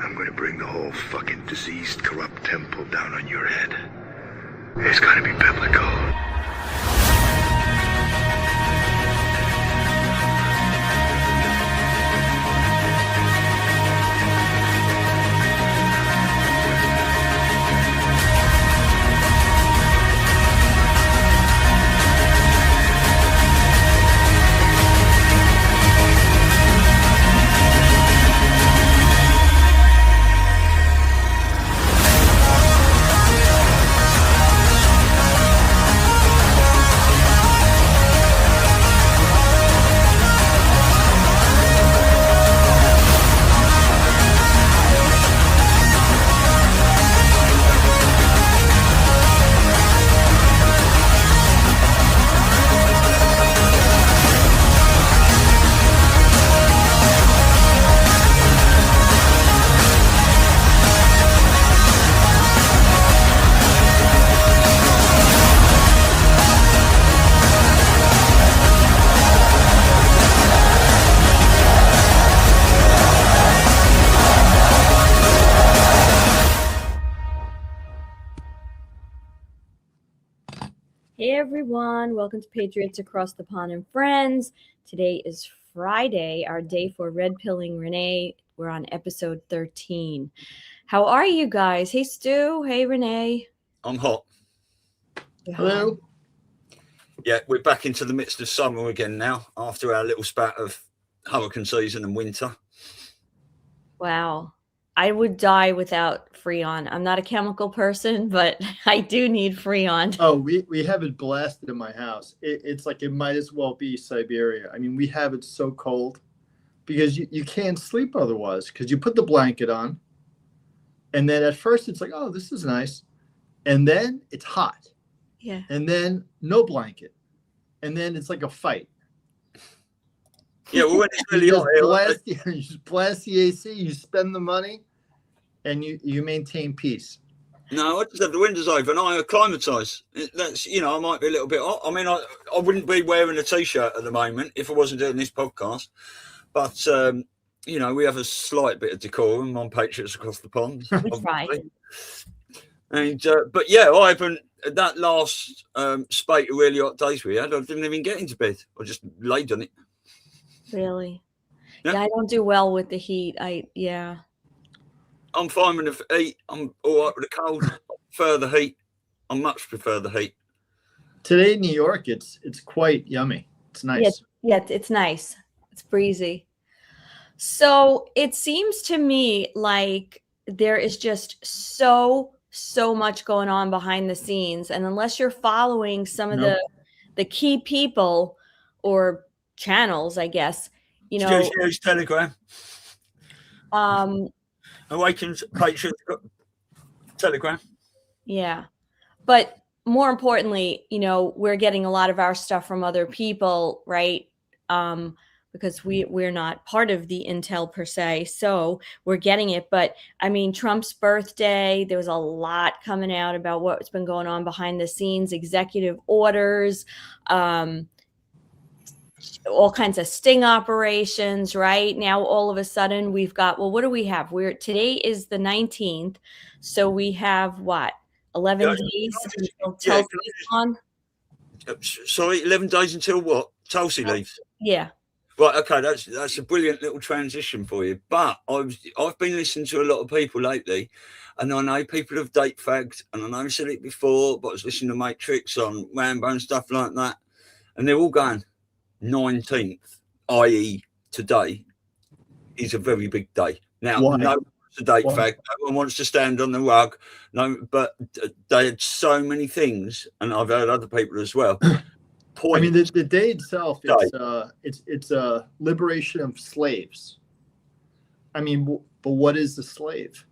I'm gonna bring the whole fucking diseased, corrupt temple down on your head. It's gonna be biblical. Hey everyone, welcome to Patriots Across the Pond and Friends. Today is Friday, our day for red pilling Rene. We're on episode 13. How are you guys? Hey Stu, hey Rene. I'm hot. Hello. Yeah, we're back into the midst of summer again now after our little spat of hurricane season and winter. Wow. I would die without Freon. I'm not a chemical person, but I do need Freon. Oh, we have it blasted in my house. It's like it might as well be Siberia. I mean, we have it so cold because you can't sleep otherwise because you put the blanket on. And then at first it's like, oh, this is nice. And then it's hot. Yeah. And then no blanket. And then it's like a fight. Yeah, well, when it's really hot, you just blast the AC, you spend the money, and you maintain peace. No, I just have the windows open. I acclimatise. That's, I might be a little bit hot. I mean, I wouldn't be wearing a t-shirt at the moment if I wasn't doing this podcast. But, we have a slight bit of decorum on Patriots Across the Pond. Right. And, but yeah, I haven't, that last spate of really hot days we had, I didn't even get into bed. I just laid on it. Really? Yeah. Yeah, I don't do well with the heat. I'm fine with the heat. I'm all right with the cold. I prefer the heat. I much prefer the heat. Today in New York, it's quite yummy. It's nice. Yeah, it's nice. It's breezy. So it seems to me like there is just so much going on behind the scenes. And unless you're following some of the key people or channels, I guess, Use Telegram. Awakens Patriots Telegram. Yeah. But more importantly, we're getting a lot of our stuff from other people, right? Because we're not part of the intel per se. So we're getting it. But I mean, Trump's birthday, there was a lot coming out about what's been going on behind the scenes, executive orders, all kinds of sting operations, right? Now, all of a sudden we've got, well, what do we have? Today is the 19th. So we have what? 11 days until Tulsi's on? Sorry, 11 days until what? Tulsi leaves? Yeah. Right, okay, that's a brilliant little transition for you. But I've been listening to a lot of people lately, and I know people have date fagged, and I know I've said it before, but I was listening to Matrix on Rambo and stuff like that, and they're all going, 19th, i.e. today, is a very big day. Now, no one wants to date fag, no one wants to stand on the rug, but they had so many things, and I've heard other people as well. I mean, the day itself, it's a liberation of slaves. I mean, but what is the slave?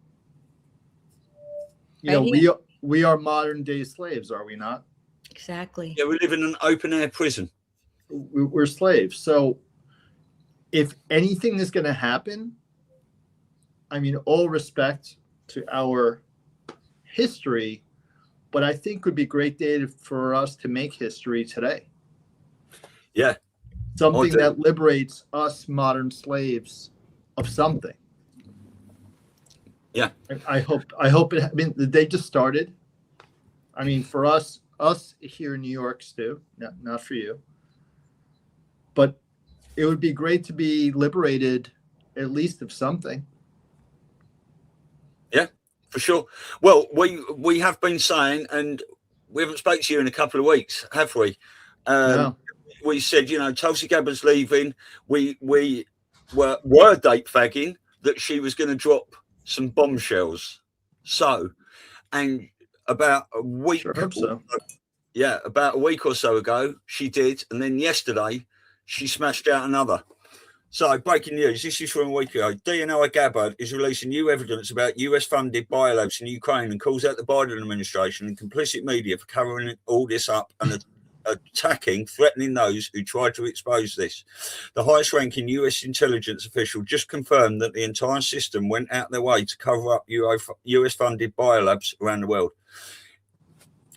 We are modern day slaves, are we not? Exactly. Yeah, we live in an open air prison. We're slaves. So if anything is going to happen, I mean, all respect to our history, but I think would be great day for us to make history today. Yeah. Something that liberates us modern slaves of something. Yeah. I hope it. I mean, they just started. I mean, for us here in New York, Stu, not for you, but it would be great to be liberated, at least of something. Yeah, for sure. Well, we have been saying, and we haven't spoken to you in a couple of weeks, have we? No. We said, you know, Tulsi Gabbard's leaving. We were date fagging that she was going to drop some bombshells. So, and about a week, Sure hope so. Yeah, about a week or so ago, she did, and then yesterday she smashed out another. So, breaking news, this is from a week ago. DNI Gabbard is releasing new evidence about US-funded biolabs in Ukraine and calls out the Biden administration and complicit media for covering all this up and attacking, threatening those who tried to expose this. The highest-ranking US intelligence official just confirmed that the entire system went out their way to cover up US-funded biolabs around the world.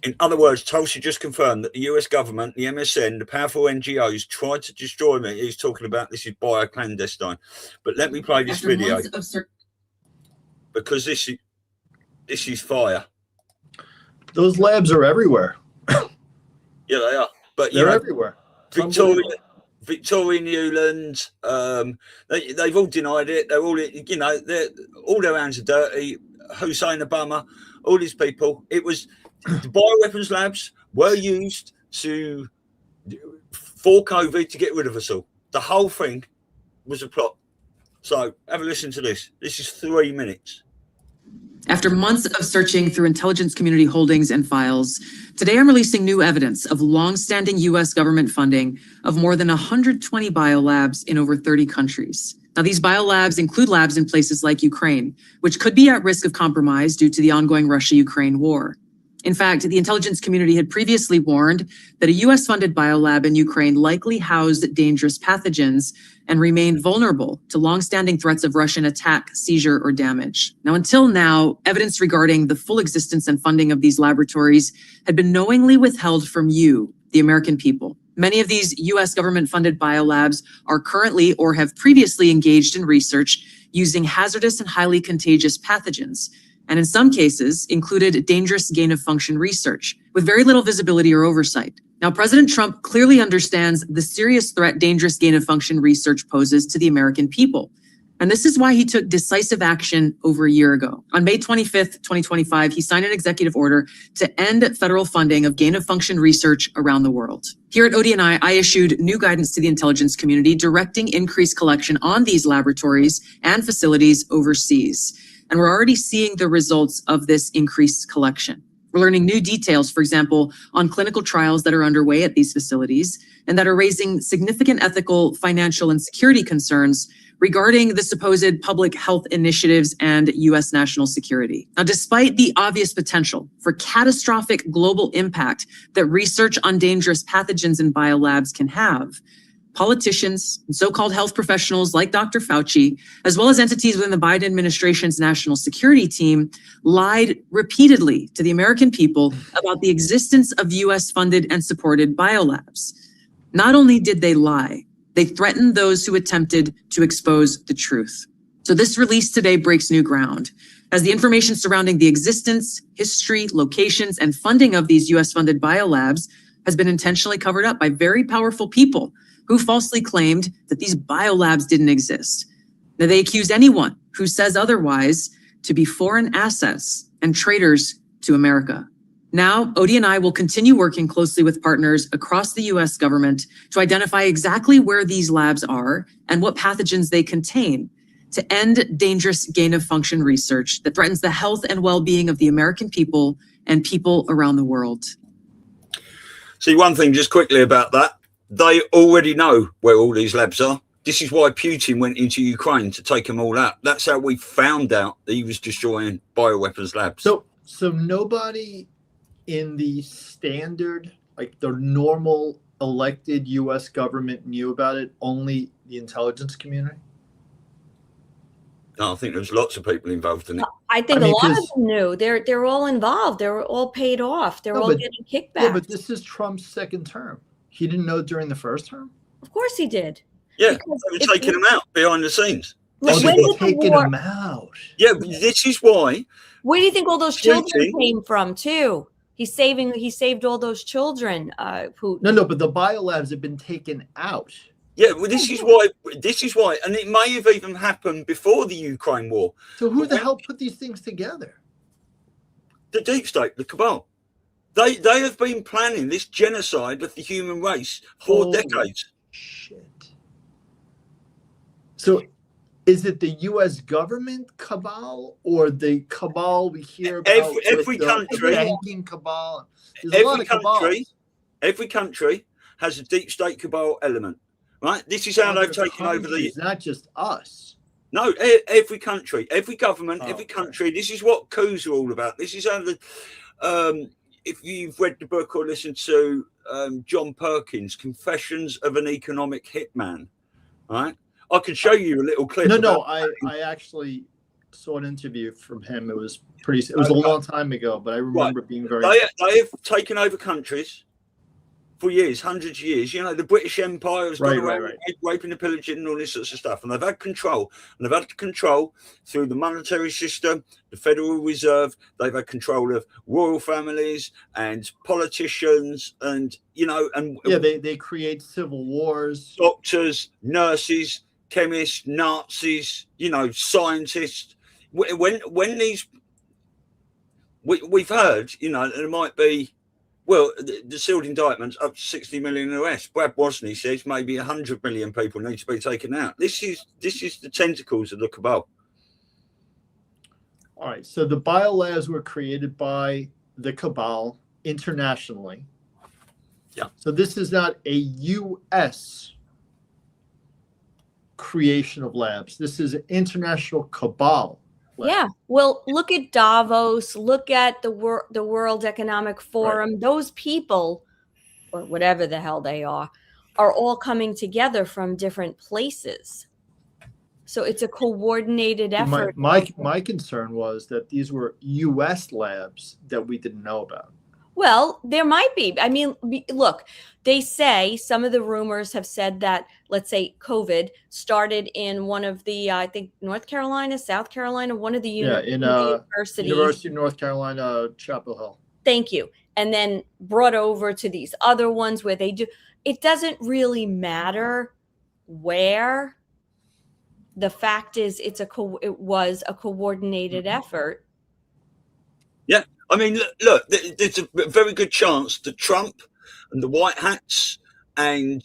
In other words, Tulsi just confirmed that the US government, the MSN, the powerful NGOs tried to destroy me. He's talking about this is bioclandestine. But let me play this video because this is fire. Those labs are everywhere. Yeah, they are. But they're everywhere. Victoria Newland, they've all denied it. They're all, you know, all their hands are dirty. Hussein Obama, all these people. It was. The bioweapons labs were used for COVID to get rid of us all. The whole thing was a plot. So have a listen to this. This is 3 minutes. After months of searching through intelligence community holdings and files, today I'm releasing new evidence of long-standing U.S. government funding of more than 120 biolabs in over 30 countries. Now, these biolabs include labs in places like Ukraine, which could be at risk of compromise due to the ongoing Russia-Ukraine war. In fact, the intelligence community had previously warned that a US-funded biolab in Ukraine likely housed dangerous pathogens and remained vulnerable to long-standing threats of Russian attack, seizure, or damage. Now, until now, evidence regarding the full existence and funding of these laboratories had been knowingly withheld from you, the American people. Many of these US government-funded biolabs are currently or have previously engaged in research using hazardous and highly contagious pathogens, and in some cases included dangerous gain-of-function research with very little visibility or oversight. Now, President Trump clearly understands the serious threat dangerous gain-of-function research poses to the American people. And this is why he took decisive action over a year ago. On May 25th, 2025, he signed an executive order to end federal funding of gain-of-function research around the world. Here at ODNI, I issued new guidance to the intelligence community directing increased collection on these laboratories and facilities overseas. And we're already seeing the results of this increased collection. We're learning new details, for example, on clinical trials that are underway at these facilities and that are raising significant ethical, financial, and security concerns regarding the supposed public health initiatives and U.S. national security. Now, despite the obvious potential for catastrophic global impact that research on dangerous pathogens in biolabs can have, politicians and so-called health professionals like Dr. Fauci, as well as entities within the Biden administration's national security team, lied repeatedly to the American people about the existence of US-funded and supported biolabs. Not only did they lie, they threatened those who attempted to expose the truth. So this release today breaks new ground, as the information surrounding the existence, history, locations, and funding of these US-funded biolabs has been intentionally covered up by very powerful people who falsely claimed that these biolabs didn't exist. Now, they accused anyone who says otherwise to be foreign assets and traitors to America. Now, ODNI will continue working closely with partners across the US government to identify exactly where these labs are and what pathogens they contain to end dangerous gain-of-function research that threatens the health and well-being of the American people and people around the world. See, one thing just quickly about that. They already know where all these labs are. This is why Putin went into Ukraine to take them all out. That's how we found out that he was destroying bioweapons labs. So nobody in the standard, like the normal elected U.S. government knew about it, only the intelligence community? No, I think there's lots of people involved in it. I think a lot of them knew. They're all involved. They're all paid off. They're all getting kickback. Yeah, but this is Trump's second term. He didn't know during the first term? Of course he did. Yeah, they were taking them out behind the scenes. This when is did the taking war? them out. Yeah, this is why. Where do you think all those children Putin- came from too? He saved all those children. Putin. No, but the biolabs have been taken out. Yeah, well, this is why, and it may have even happened before the Ukraine war. So who But the when- hell put these things together? The deep state, the cabal. They have been planning this genocide of the human race for Holy decades. Shit. So is it the U.S. government cabal or the cabal we hear about? Every with the country- banking cabal. There's a lot of cabals. Every country has a deep state cabal element, right? This is how they've Other taken over the. countries, not just us. No, every country, every government, Oh, every okay. country. This is what coups are all about. This is how the. If you've read the book or listened to John Perkins' Confessions of an Economic Hitman, right? I could show you a little clip. No, about- I actually saw an interview from him. It was a long time ago, but I remember it being very. They have taken over countries for years, hundreds of years. You know, the British Empire has gone around raping and pillaging and all this sorts of stuff. And they've had control. And they've had control through the monetary system, the Federal Reserve. They've had control of royal families and politicians and, you know, and Yeah, they create civil wars. doctors, nurses, chemists, Nazis, you know, scientists. When these, we've heard, you know, there might be, well, the sealed indictments up to 60 million arrests. Brad Wasney says maybe 100 million people need to be taken out. This is the tentacles of the cabal. All right, so the biolabs were created by the cabal internationally. Yeah. So this is not a U.S. creation of labs. This is an international cabal. lab. Yeah. Well, look at Davos. Look at the World Economic Forum. Those people, or whatever the hell they are all coming together from different places. So it's a coordinated effort. My concern was that these were U.S. labs that we didn't know about. Well, there might be. I mean, look, they say some of the rumors have said that, let's say, COVID started in one of the, I think, North Carolina, South Carolina, one of the universities. University of North Carolina, Chapel Hill. Thank you. And then brought over to these other ones where they do. It doesn't really matter where. The fact is, it was a coordinated effort. Yeah. I mean, look, there's a very good chance that Trump and the White Hats and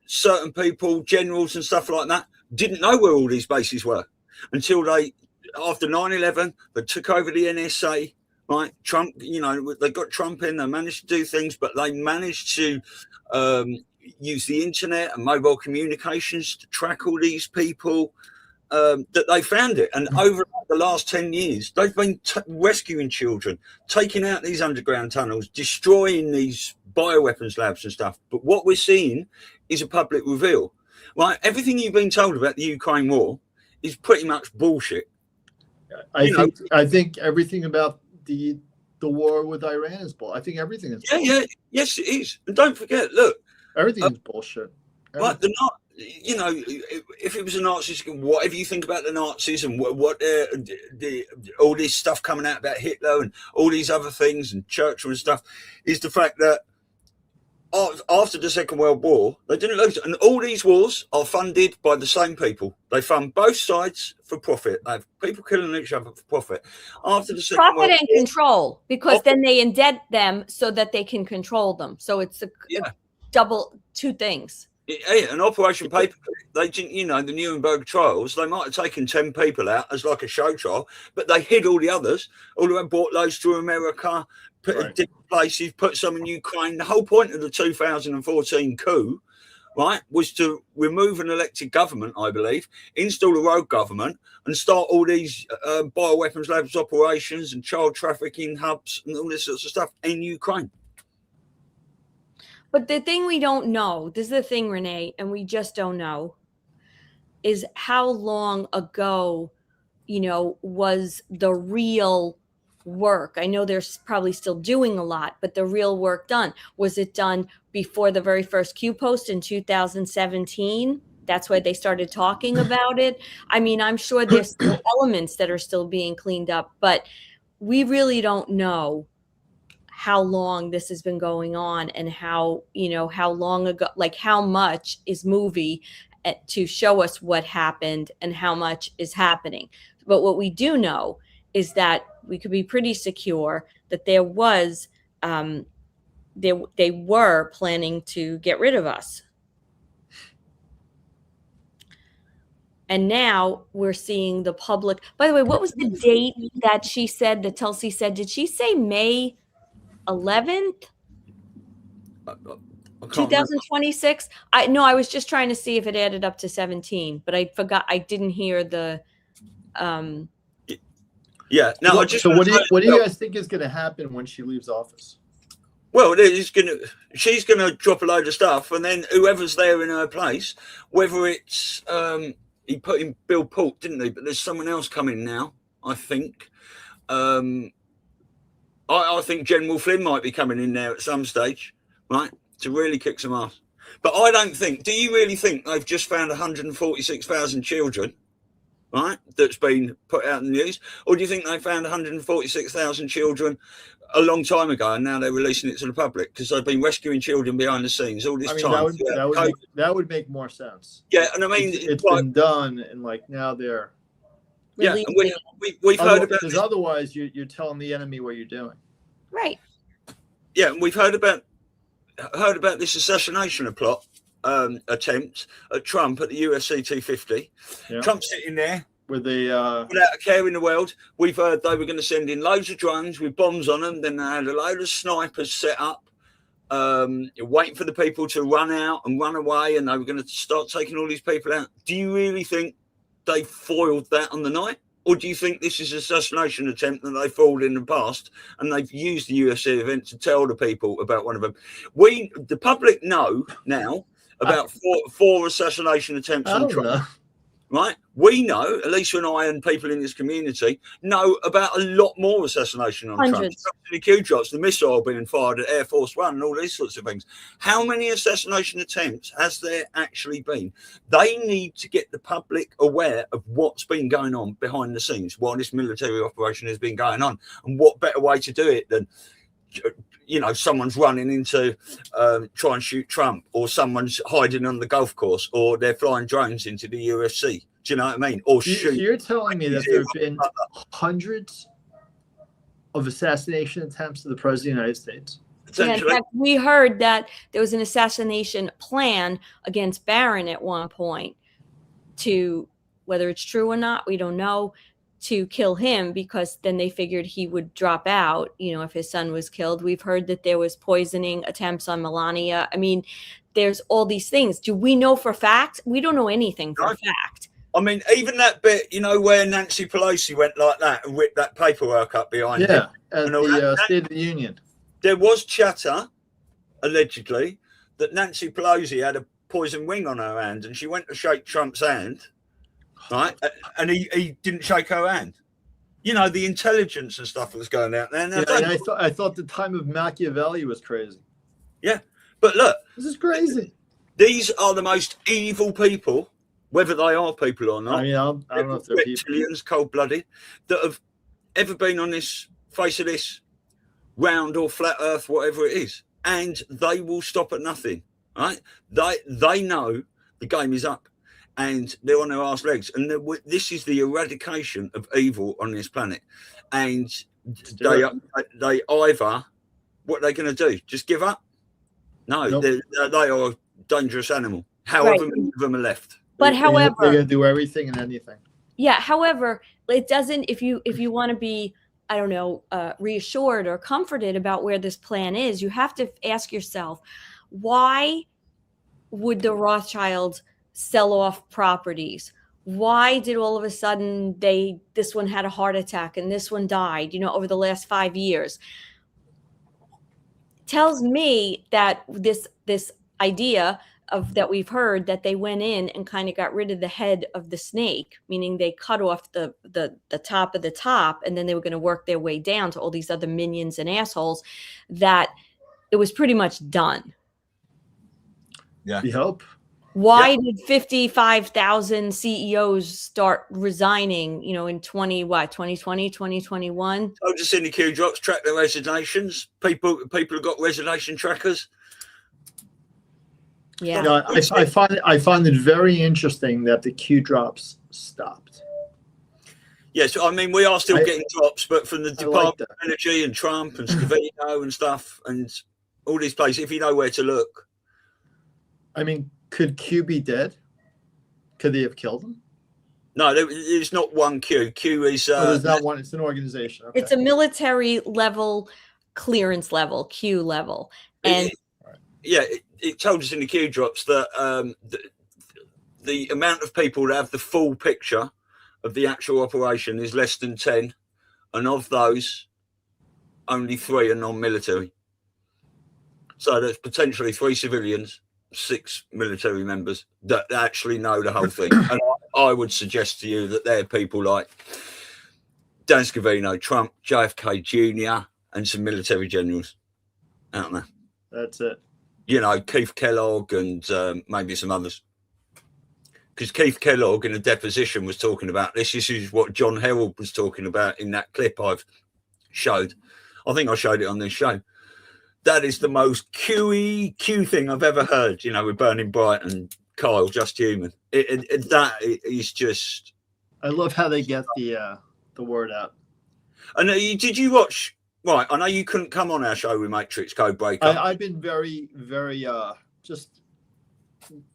certain people, generals and stuff like that, didn't know where all these bases were until after 9/11, they took over the NSA, right? Trump, you know, they got Trump in, they managed to do things, but they managed to use the internet and mobile communications to track all these people. That they found it, and over the last 10 years they've been rescuing children, taking out these underground tunnels, destroying these bioweapons labs and stuff. But what we're seeing is a public reveal, right? Everything you've been told about the Ukraine war is pretty much bullshit. I think everything about the war with Iran is bull. I think everything is bullshit. Yes it is. And don't forget, look, Everything is bullshit. Right, they're not. You know, if it was the Nazis, whatever you think about the Nazis and what all this stuff coming out about Hitler and all these other things and Churchill and stuff, is the fact that after the Second World War, they didn't lose it. And all these wars are funded by the same people. They fund both sides for profit. They have people killing each other for profit. After the Second World War, profit and control, because then they indebt them so that they can control them. So it's a double two things. Yeah, an Operation Paperclip, they didn't, you know, the Nuremberg trials, they might have taken 10 people out as like a show trial, but they hid all the others, all the way brought loads to America, put in different places, put some in Ukraine. The whole point of the 2014 coup, right, was to remove an elected government, I believe, install a rogue government, and start all these bioweapons labs operations and child trafficking hubs and all this sorts of stuff in Ukraine. But the thing we don't know, this is the thing, Rene, and we just don't know, is how long ago, you know, was the real work. I know they're probably still doing a lot, but the real work done, was it done before the very first Q post in 2017? that's why they started talking about it. I mean, I'm sure there's still elements that are still being cleaned up, but we really don't know how long this has been going on and how, how long ago, like how much is movie to show us what happened and how much is happening. But what we do know is that we could be pretty secure that there was, they were planning to get rid of us. And now we're seeing the public. By the way, what was the date that she said, that Tulsi said? Did she say May 11th? 2026? No, I was just trying to see if it added up to 17, but I forgot. I didn't hear the. Yeah. No. So what do you guys think is going to happen when she leaves office? Well, she's gonna drop a load of stuff, and then whoever's there in her place, whether it's he put in Bill Port, didn't he? But there's someone else coming now, I think. I think General Flynn might be coming in there at some stage, right, to really kick some ass. But I don't think. Do you really think they've just found 146,000 children, right, that's been put out in the news, or do you think they found 146,000 children a long time ago, and now they're releasing it to the public because they've been rescuing children behind the scenes all this time? That would make more sense. Yeah, and I mean, it's been done, and like now they're. Yeah, and we've heard about because otherwise you're telling the enemy what you're doing. Right. Yeah, and we've heard about this assassination plot attempt at Trump at the UFC 250. Yeah. Trump's sitting there with the without a care in the world. We've heard they were going to send in loads of drones with bombs on them. Then they had a load of snipers set up, waiting for the people to run out and run away, and they were going to start taking all these people out. Do you really think they foiled that on the night? Or do you think this is an assassination attempt that they foiled in the past and they've used the UFC event to tell the people about one of them? The public know now about four assassination attempts on Trump. Right? We know, Elisa and I and people in this community know about a lot more assassination on Trump. The Q drops, the missile being fired at Air Force One and all these sorts of things. How many assassination attempts has there actually been? They need to get the public aware of what's been going on behind the scenes while this military operation has been going on. And what better way to do it than, someone's running into try and shoot Trump, or someone's hiding on the golf course, or they're flying drones into the UFC. Do you know what I mean? Or shoot. You're telling me that there have been hundreds of assassination attempts to the president of the United States? Yeah, in fact, we heard that there was an assassination plan against Barron at one point, to, whether it's true or not, we don't know, to kill him, because then they figured he would drop out, if his son was killed. We've heard that there was poisoning attempts on Melania. I mean, there's all these things. Do we know for fact? We don't know anything for fact. I mean, even that bit, where Nancy Pelosi went like that and whipped that paperwork up behind him. Yeah, at the State of the Union. There was chatter, allegedly, that Nancy Pelosi had a poison wing on her hand and she went to shake Trump's hand, right? And he didn't shake her hand. The intelligence and stuff was going out there. Now, and I thought the time of Machiavelli was crazy. Yeah, but look. This is crazy. These are the most evil people, whether they are people or not. I mean, I don't know if they're reptilians, cold-blooded, that have ever been on this face of this round or flat earth, whatever it is. And they will stop at nothing, right? They know the game is up and they're on their arse legs. And this is the eradication of evil on this planet. And they either, what are they going to do? Just give up? No, nope. They are a dangerous animal. However many of them are left. But however, they're going to do everything and anything. Yeah. However, it doesn't. If you want to be, I don't know, reassured or comforted about where this plan is, you have to ask yourself, why would the Rothschilds sell off properties? Why did all of a sudden this one had a heart attack and this one died? Over the last 5 years, tells me that this idea of that we've heard, that they went in and kind of got rid of the head of the snake, meaning they cut off the top of the top, and then they were going to work their way down to all these other minions and assholes, that it was pretty much done. Yeah. We hope. Why did 55,000 CEOs start resigning, in 2020, 2021? I've just seen the queue drops, track their resignations. People have got resignation trackers. Yeah. No, I find it very interesting that the Q drops stopped. Yes, I mean, we are still getting drops, but from the Department of Energy and Trump and Scavino and stuff and all these places, if you know where to look. I mean, could Q be dead? Could they have killed him? No, there's not one Q. Q is... there's not one. It's an organization. Okay. It's a military level, clearance level, Q level. And it told us in the Q drops that the amount of people that have the full picture of the actual operation is less than 10. And of those, only 3 are non-military. So there's potentially 3 civilians, 6 military members that actually know the whole thing. And I would suggest to you that they're people like Dan Scavino, Trump, JFK Jr., and some military generals out there. That's it. Keith Kellogg and maybe some others. Because Keith Kellogg in a deposition was talking about this. This is what John Herald was talking about in that clip I've showed. I think I showed it on this show. That is the most Q thing I've ever heard, with Burning Bright and Kyle, Just Human. That is just... I love how they get the word out. And did you watch... Right, I know you couldn't come on our show with Matrix Code Breaker. I've been very, very just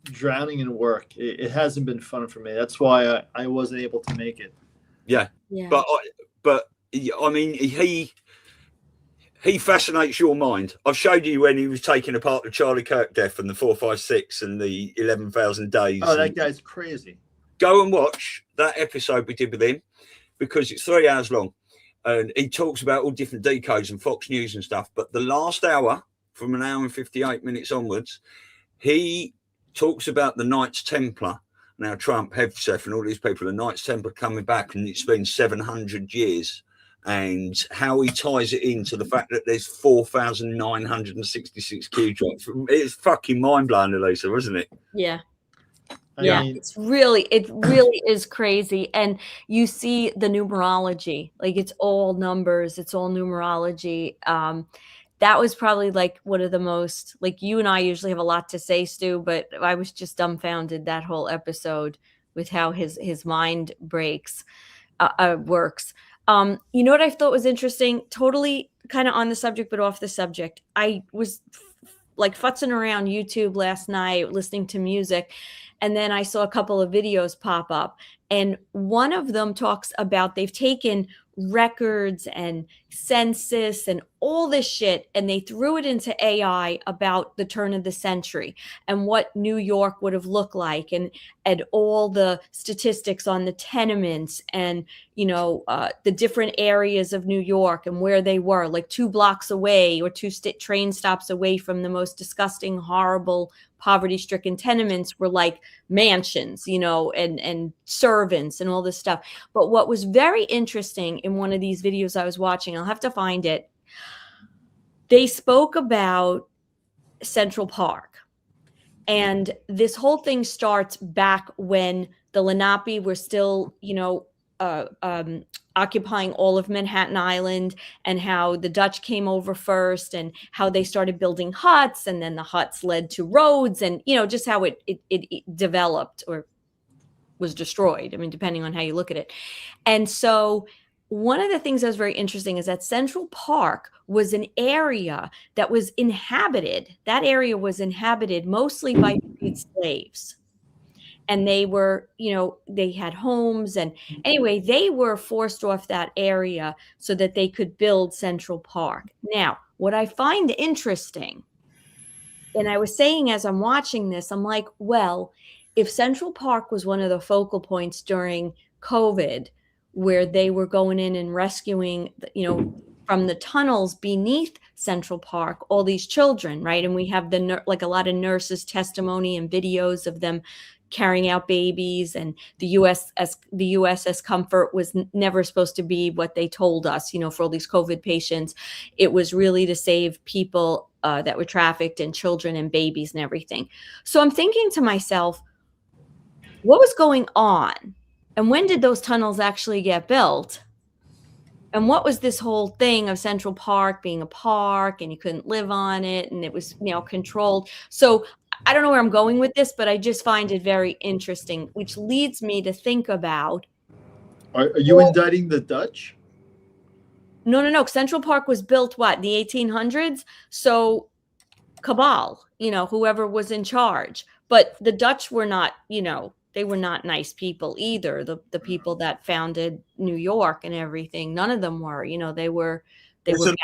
drowning in work. It hasn't been fun for me. That's why I wasn't able to make it. Yeah. But I mean, he fascinates your mind. I've showed you when he was taking apart the Charlie Kirk death and the 456 and the 11,000 days. Oh, that guy's crazy. Go and watch that episode we did with him because it's 3 hours long. And he talks about all different decodes and Fox News and stuff. But the last hour, from an hour and 58 minutes onwards, he talks about the Knights Templar. Now, Trump, Hegseth, and all these people, the Knights Templar coming back, and it's been 700 years. And how he ties it into the fact that there's 4,966 Q drops. It's fucking mind-blowing, Elisa, isn't it? Yeah. I mean, it really is crazy. And you see the numerology, like it's all numbers, it's all numerology. That was probably like one of the most, like you and I usually have a lot to say, Stu, but I was just dumbfounded that whole episode with how his mind works. You know what I thought was interesting? Totally kind of on the subject, but off the subject. I was like futzing around YouTube last night, listening to music. And then I saw a couple of videos pop up. And one of them talks about they've taken records and census and all this shit, and they threw it into AI about the turn of the century and what New York would have looked like, and all the statistics on the tenements and, the different areas of New York and where they were, like 2 blocks away or 2 train stops away from the most disgusting, horrible, poverty-stricken tenements were like mansions, and servants and all this stuff. But what was very interesting in one of these videos I was watching, I'll have to find it, they spoke about Central Park. And this whole thing starts back when the Lenape were still, occupying all of Manhattan Island, and how the Dutch came over first and how they started building huts, and then the huts led to roads, and, just how it developed or was destroyed. I mean, depending on how you look at it. And so one of the things that was very interesting is that Central Park was an area that was inhabited. That area was inhabited mostly by freed slaves. And they were, they had homes. And anyway, they were forced off that area so that they could build Central Park. Now, what I find interesting, and I was saying as I'm watching this, I'm like, well, if Central Park was one of the focal points during COVID, where they were going in and rescuing, from the tunnels beneath Central Park, all these children, right? And we have a lot of nurses' testimony and videos of them carrying out babies, and the USS Comfort was never supposed to be what they told us, for all these COVID patients. It was really to save people that were trafficked, and children and babies and everything. So I'm thinking to myself, what was going on? And when did those tunnels actually get built? And what was this whole thing of Central Park being a park and you couldn't live on it and it was, controlled? So I don't know where I'm going with this, but I just find it very interesting, which leads me to think about. Are you indicting the Dutch? No. Central Park was built, in the 1800s? So cabal, whoever was in charge. But the Dutch were not, they were not nice people either. The people that founded New York and everything, none of them were. They were. There's a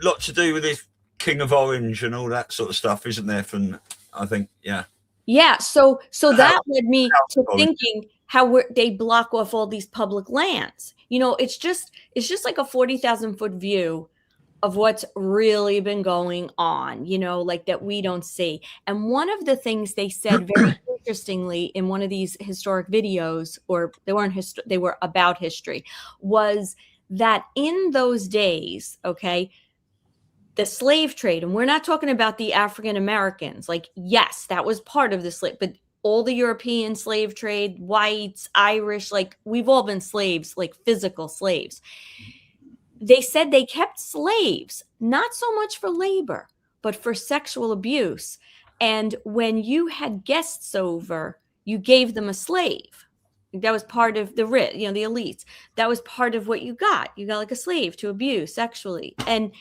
lot to do with this King of Orange and all that sort of stuff, isn't there? From I think, yeah. Yeah. So that led me to thinking how they block off all these public lands. It's just like a 40,000-foot view of what's really been going on, like that we don't see. And one of the things they said very interestingly in one of these historic videos, or they weren't they were about history, was that in those days, the slave trade, and we're not talking about the African Americans, like, yes, that was part of the slave, but all the European slave trade, whites, Irish, like we've all been slaves, like physical slaves. They said they kept slaves, not so much for labor, but for sexual abuse. And when you had guests over, you gave them a slave. That was part of the the elites. That was part of what you got. You got like a slave to abuse sexually. And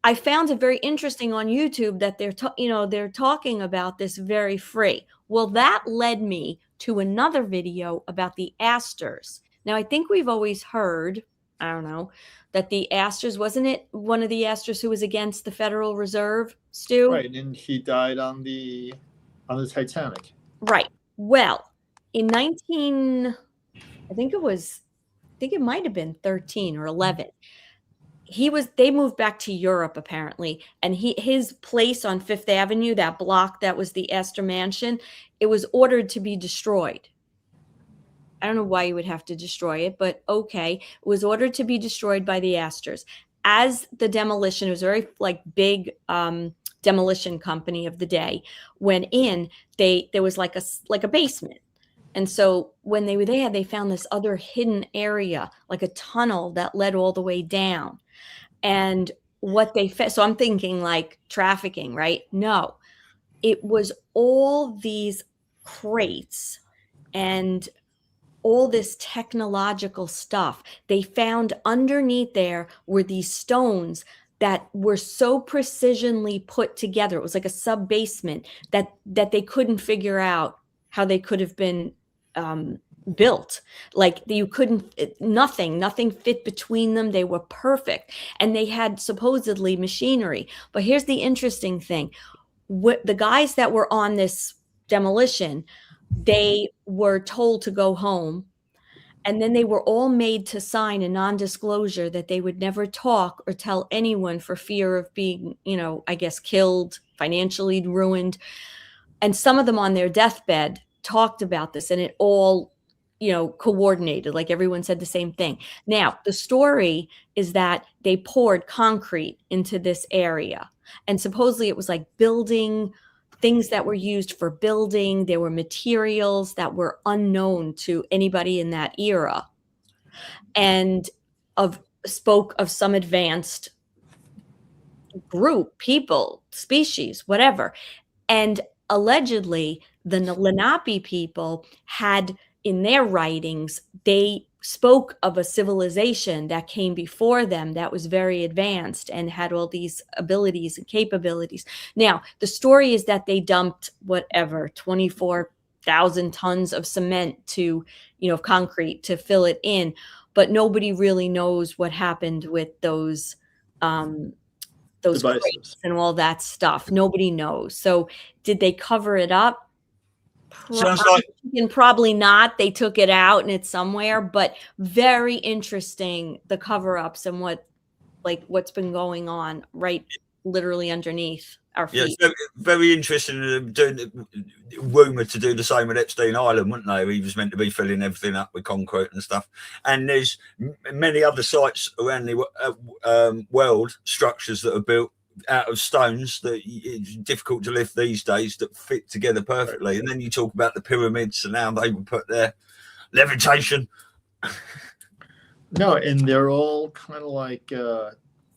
I found it very interesting on YouTube that they're talking about this very free. Well, that led me to another video about the Astors. Now, I think we've always heard, I don't know, that the Astors, wasn't it one of the Astors who was against the Federal Reserve, Stu? Right, and he died on the Titanic. Right. Well, in I think it might have been 13 or 11. They moved back to Europe apparently, and his place on Fifth Avenue, that block that was the Astor Mansion, it was ordered to be destroyed. I don't know why you would have to destroy it, but okay. It was ordered to be destroyed by the Astors. As the demolition, it was a very big demolition company of the day, went in, there was like a basement. And so when they were there, they found this other hidden area, like a tunnel that led all the way down. And what they so I'm thinking like trafficking, right? No, it was all these crates and all this technological stuff. They found underneath there were these stones that were so precisionally put together. It was like a sub basement that they couldn't figure out how they could have been built. Like you couldn't, nothing fit between them. They were perfect. And they had supposedly machinery. But here's the interesting thing. The guys that were on this demolition, they were told to go home, and then they were all made to sign a non-disclosure that they would never talk or tell anyone for fear of being, I guess, killed, financially ruined. And some of them on their deathbed talked about this, and it all, coordinated, like everyone said the same thing. Now, the story is that they poured concrete into this area, and supposedly it was like building things that were used for building. There were materials that were unknown to anybody in that era, and spoke of some advanced group, people, species, whatever. And allegedly, the Lenape people had, in their writings, they spoke of a civilization that came before them that was very advanced and had all these abilities and capabilities. Now, the story is that they dumped 24,000 tons of cement of concrete to fill it in, but nobody really knows what happened with those crates and all that stuff. Nobody knows. So did they cover it up? Sounds like Probably not. They took it out and it's somewhere, but very interesting, the cover-ups and what's been going on right literally underneath our feet. Yeah, very interesting. Doing rumored to do the same at Epstein Island, wouldn't they? He was meant to be filling everything up with concrete and stuff. And there's many other sites around the world, structures that are built out of stones that it's difficult to lift these days that fit together perfectly. And then you talk about the pyramids and how they would put their levitation. No, and they're all kind of like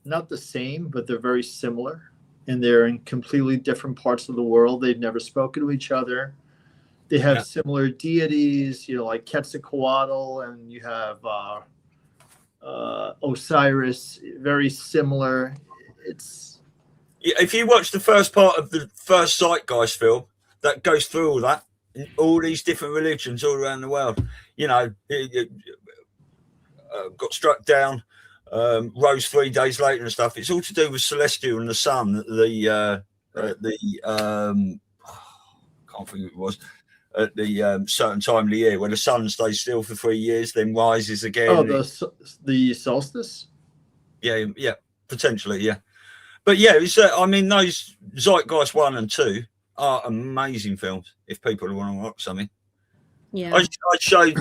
not the same, but they're very similar. And they're in completely different parts of the world. They've never spoken to each other. They have similar deities, like Quetzalcoatl, and you have Osiris, very similar. If you watch the first part of the first Zeitgeist film, that goes through all that, all these different religions all around the world. Got struck down, rose 3 days later and stuff. It's all to do with celestial and the sun. Can't think it was at the certain time of the year when the sun stays still for 3 years, then rises again. Oh, the solstice. Yeah, potentially, yeah. But yeah, it's, those Zeitgeist 1 and 2 are amazing films if people want to watch something. Yeah. I showed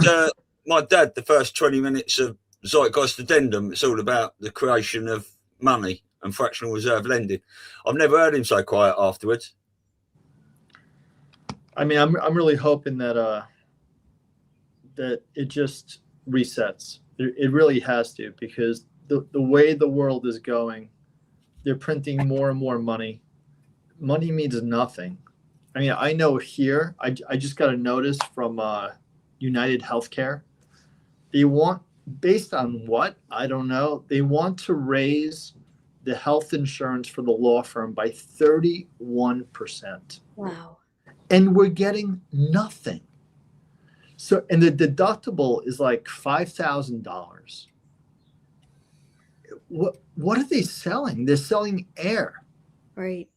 my dad the first 20 minutes of Zeitgeist Addendum. It's all about the creation of money and fractional reserve lending. I've never heard him so quiet afterwards. I'm really hoping that that it just resets. It really has to, because the way the world is going, they're printing more and more money. Money means nothing. I know here, I just got a notice from United Healthcare. They want, based on what? I don't know. They want to raise the health insurance for the law firm by 31%. Wow. And we're getting nothing. So, and the deductible is like $5,000. What are they selling? They're selling air. Right.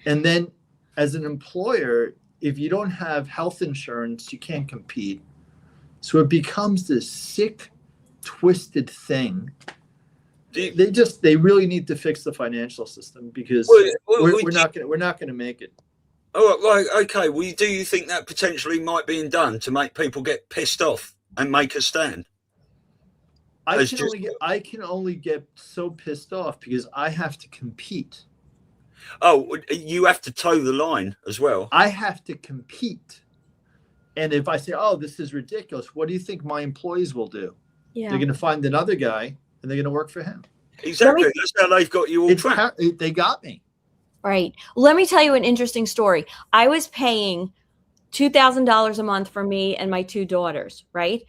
And then as an employer, if you don't have health insurance, you can't compete. So it becomes this sick, twisted thing. They really need to fix the financial system, because we're not going to make it. Oh, right, okay. Well, do you think that potentially might be done to make people get pissed off and make a stand? I can only get so pissed off because I have to compete. Oh, you have to toe the line as well. I have to compete. And if I say, oh, this is ridiculous, what do you think my employees will do? Yeah. They're going to find another guy and they're going to work for him. Exactly. That's how they've got you all trapped. They got me. Right. Let me tell you an interesting story. I was paying $2,000 a month for me and my 2 daughters, right?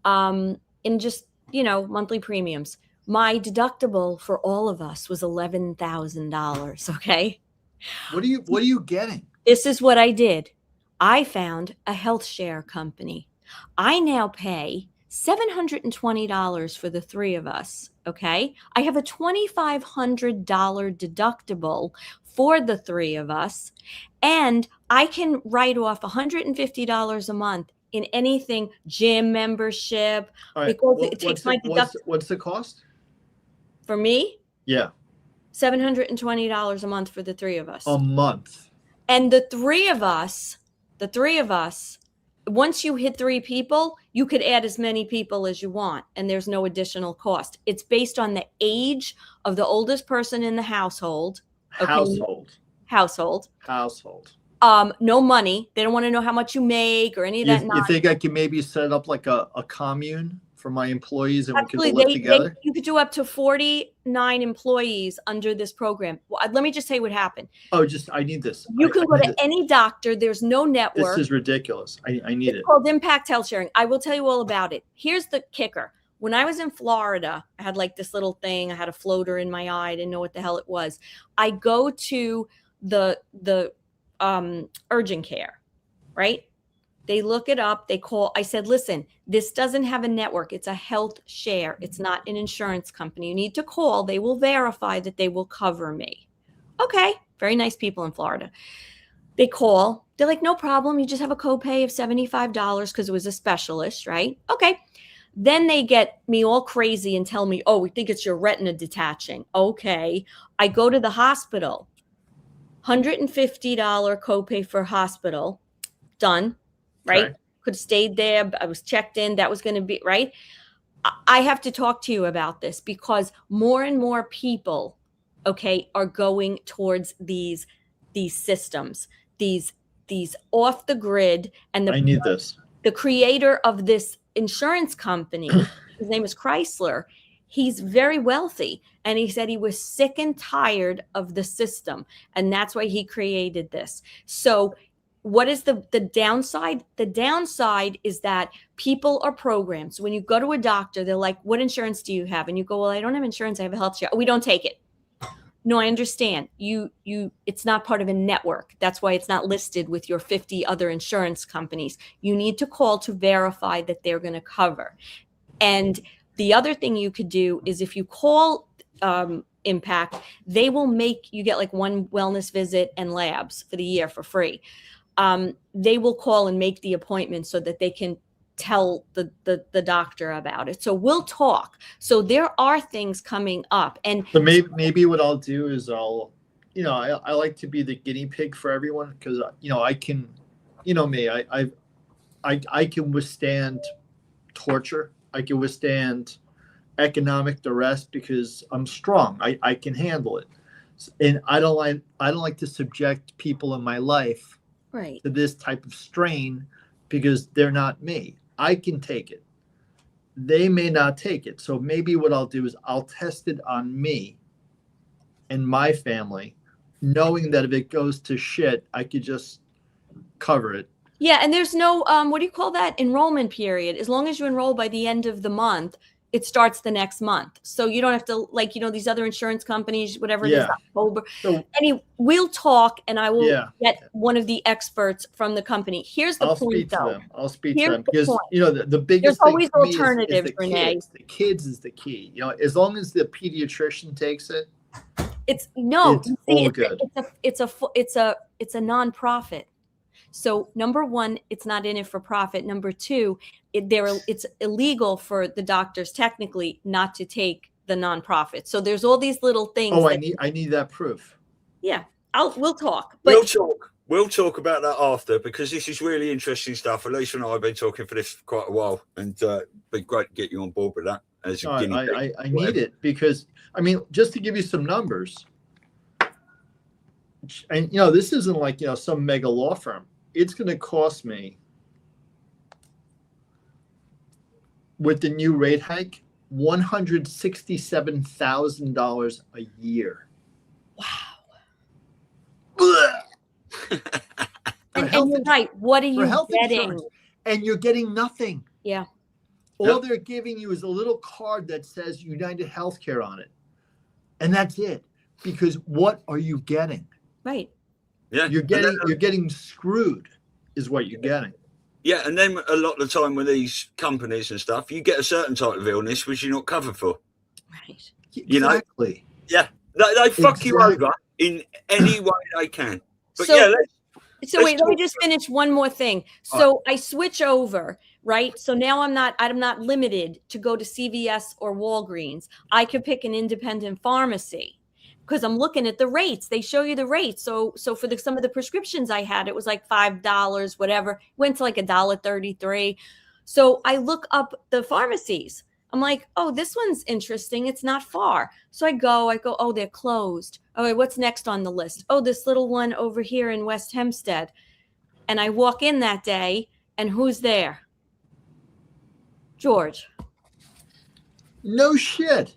In just, monthly premiums. My deductible for all of us was $11,000. Okay. What are you getting? This is what I did. I found a health share company. I now pay $720 for the 3 of us. Okay. I have a $2,500 deductible for the 3 of us. And I can write off $150 a month in anything, gym membership, right. because it takes my deductible. What's the cost? For me? Yeah. $720 a month for the 3 of us. A month. And the three of us, once you hit 3 people, you could add as many people as you want, and there's no additional cost. It's based on the age of the oldest person in the household. Okay? Household. No money. They don't want to know how much you make or any of that. You think I can maybe set up like a commune for my employees and we can live together? You could do up to 49 employees under this program. Well, let me just say what happened. Oh, I need this. You can go to any doctor. There's no network. This is ridiculous. I need it. It's called Impact Health Sharing. I will tell you all about it. Here's the kicker. When I was in Florida, I had like this little thing. I had a floater in my eye. I didn't know what the hell it was. I go to the urgent care, right? They look it up. They call. I said, listen, this doesn't have a network. It's a health share. It's not an insurance company. You need to call. They will verify that they will cover me. Okay. Very nice people in Florida. They call. They're like, no problem. You just have a copay of $75 because it was a specialist, right? Okay. Then they get me all crazy and tell me, oh, we think it's your retina detaching. Okay. I go to the hospital. $150 copay for hospital. Done. Right? Okay. Could have stayed there. I was checked in. That was going to be right. I have to talk to you about this because more and more people okay, are going towards these systems, these off the grid. And I need this. The creator of this insurance company, his name is Chrysler. He's very wealthy, and he said he was sick and tired of the system, and that's why he created this. So what is the downside? The downside is that people are programmed. So when you go to a doctor, they're like, what insurance do you have? And you go, well, I don't have insurance. I have a health share. Oh, we don't take it. No, I understand. It's not part of a network. That's why it's not listed with your 50 other insurance companies. You need to call to verify that they're going to cover. And the other thing you could do is if you call Impact, they will make you get like one wellness visit and labs for the year for free. They will call and make the appointment so that they can tell the doctor about it. So we'll talk. So there are things coming up. And so maybe what I'll do is I like to be the guinea pig for everyone, because I can, me, I can withstand torture. I can withstand economic duress because I'm strong. I can handle it. And I don't like to subject people in my life right to this type of strain because they're not me. I can take it. They may not take it. So maybe what I'll do is I'll test it on me and my family, knowing that if it goes to shit, I could just cover it. Yeah, and there's no what do you call that, enrollment period. As long as you enroll by the end of the month, it starts the next month. So you don't have to, like, these other insurance companies, whatever it is, October. So, we'll talk, and I will get one of the experts from the company. Here's the point, though. I'll speak to them because, the biggest There's thing always for me alternatives, is Rene. The kids is the key. As long as the pediatrician takes it, it's good. It's a nonprofit. So number one, it's not in it for profit. Number two, it's illegal for the doctors technically not to take the nonprofit. So there's all these little things. Oh, I need that proof. Yeah, we'll talk. But We'll talk about that after, because this is really interesting stuff. Elisa and I have been talking for this for quite a while, and it'd be great to get you on board with that. I need it because, just to give you some numbers, and this isn't like some mega law firm. It's going to cost me, with the new rate hike, $167,000 a year. Wow. and you're right. What are you getting? Insurance. And you're getting nothing. Yeah. All they're giving you is a little card that says United Healthcare on it. And that's it. Because what are you getting? Right. Yeah. You're getting screwed is what you're getting. Yeah, and then a lot of the time with these companies and stuff, you get a certain type of illness which you're not covered for. Right. Exactly. Yeah. They fuck you over in any way they can. But wait, let me just finish one more thing. So I switch over, right? So now I'm not limited to go to CVS or Walgreens. I could pick an independent pharmacy because I'm looking at the rates. They show you the rates. So for some of the prescriptions I had, it was like $5, whatever. Went to like $1.33. So I look up the pharmacies. I'm like, oh, this one's interesting. It's not far. So I go, oh, they're closed. Okay, what's next on the list? Oh, this little one over here in West Hempstead. And I walk in that day, and who's there? George. No shit.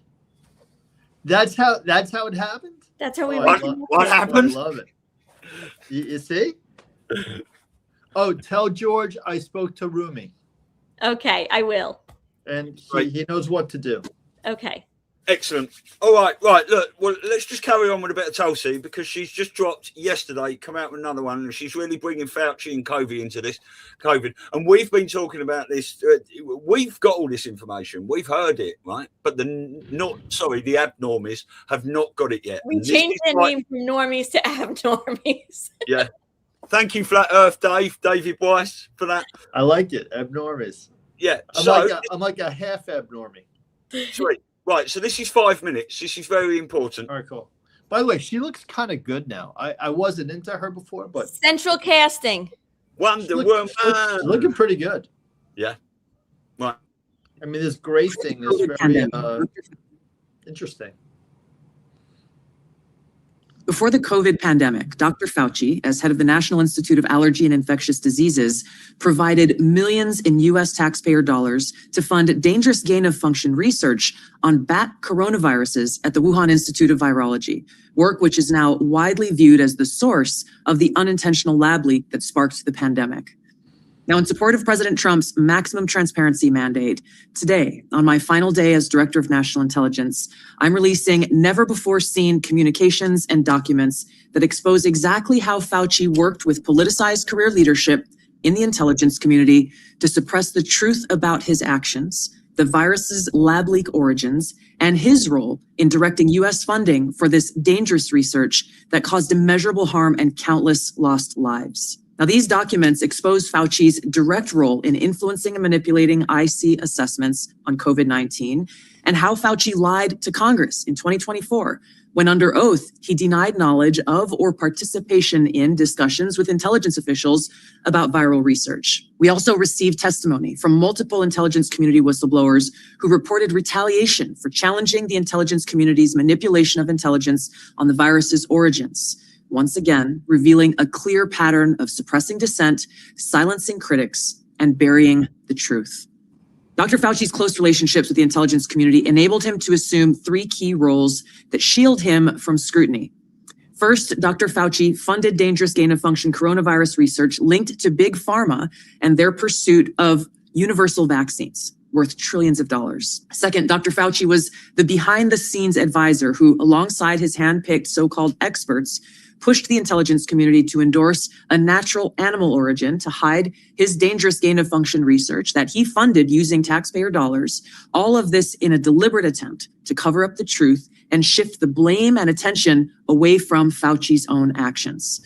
That's how it happened? That's how we what happened? I love it. You see? Oh, tell George I spoke to Rumi. Okay, I will. And he knows what to do. Okay. Excellent. All right. Look, well, let's just carry on with a bit of Tulsi, because she's just dropped yesterday, come out with another one, and she's really bringing Fauci and COVID into this. COVID. And we've been talking about this. We've got all this information. We've heard it, right? But the abnormies have not got it yet. We changed the name from normies to abnormies. Yeah. Thank you, Flat Earth David Weiss, for that. I like it. Abnormies. Yeah. I'm like a half abnormie. Sweet. Right, so this is 5 minutes. This is very important. All right, cool. By the way, she looks kind of good now. I wasn't into her before, but Central Casting. Wonder Woman. Looking pretty good. Yeah. Right. This gray thing is very interesting. Before the COVID pandemic, Dr. Fauci, as head of the National Institute of Allergy and Infectious Diseases, provided millions in US taxpayer dollars to fund dangerous gain-of-function research on bat coronaviruses at the Wuhan Institute of Virology, work which is now widely viewed as the source of the unintentional lab leak that sparked the pandemic. Now, in support of President Trump's maximum transparency mandate, today, on my final day as Director of National Intelligence, I'm releasing never-before-seen communications and documents that expose exactly how Fauci worked with politicized career leadership in the intelligence community to suppress the truth about his actions, the virus's lab leak origins, and his role in directing U.S. funding for this dangerous research that caused immeasurable harm and countless lost lives. Now, these documents expose Fauci's direct role in influencing and manipulating IC assessments on COVID-19 and how Fauci lied to Congress in 2024 when under oath, he denied knowledge of or participation in discussions with intelligence officials about viral research. We also received testimony from multiple intelligence community whistleblowers who reported retaliation for challenging the intelligence community's manipulation of intelligence on the virus's origins. Once again, revealing a clear pattern of suppressing dissent, silencing critics, and burying the truth. Dr. Fauci's close relationships with the intelligence community enabled him to assume three key roles that shield him from scrutiny. First, Dr. Fauci funded dangerous gain-of-function coronavirus research linked to big pharma and their pursuit of universal vaccines worth trillions of dollars. Second, Dr. Fauci was the behind-the-scenes advisor who, alongside his hand-picked so-called experts, pushed the intelligence community to endorse a natural animal origin to hide his dangerous gain-of-function research that he funded using taxpayer dollars, all of this in a deliberate attempt to cover up the truth and shift the blame and attention away from Fauci's own actions.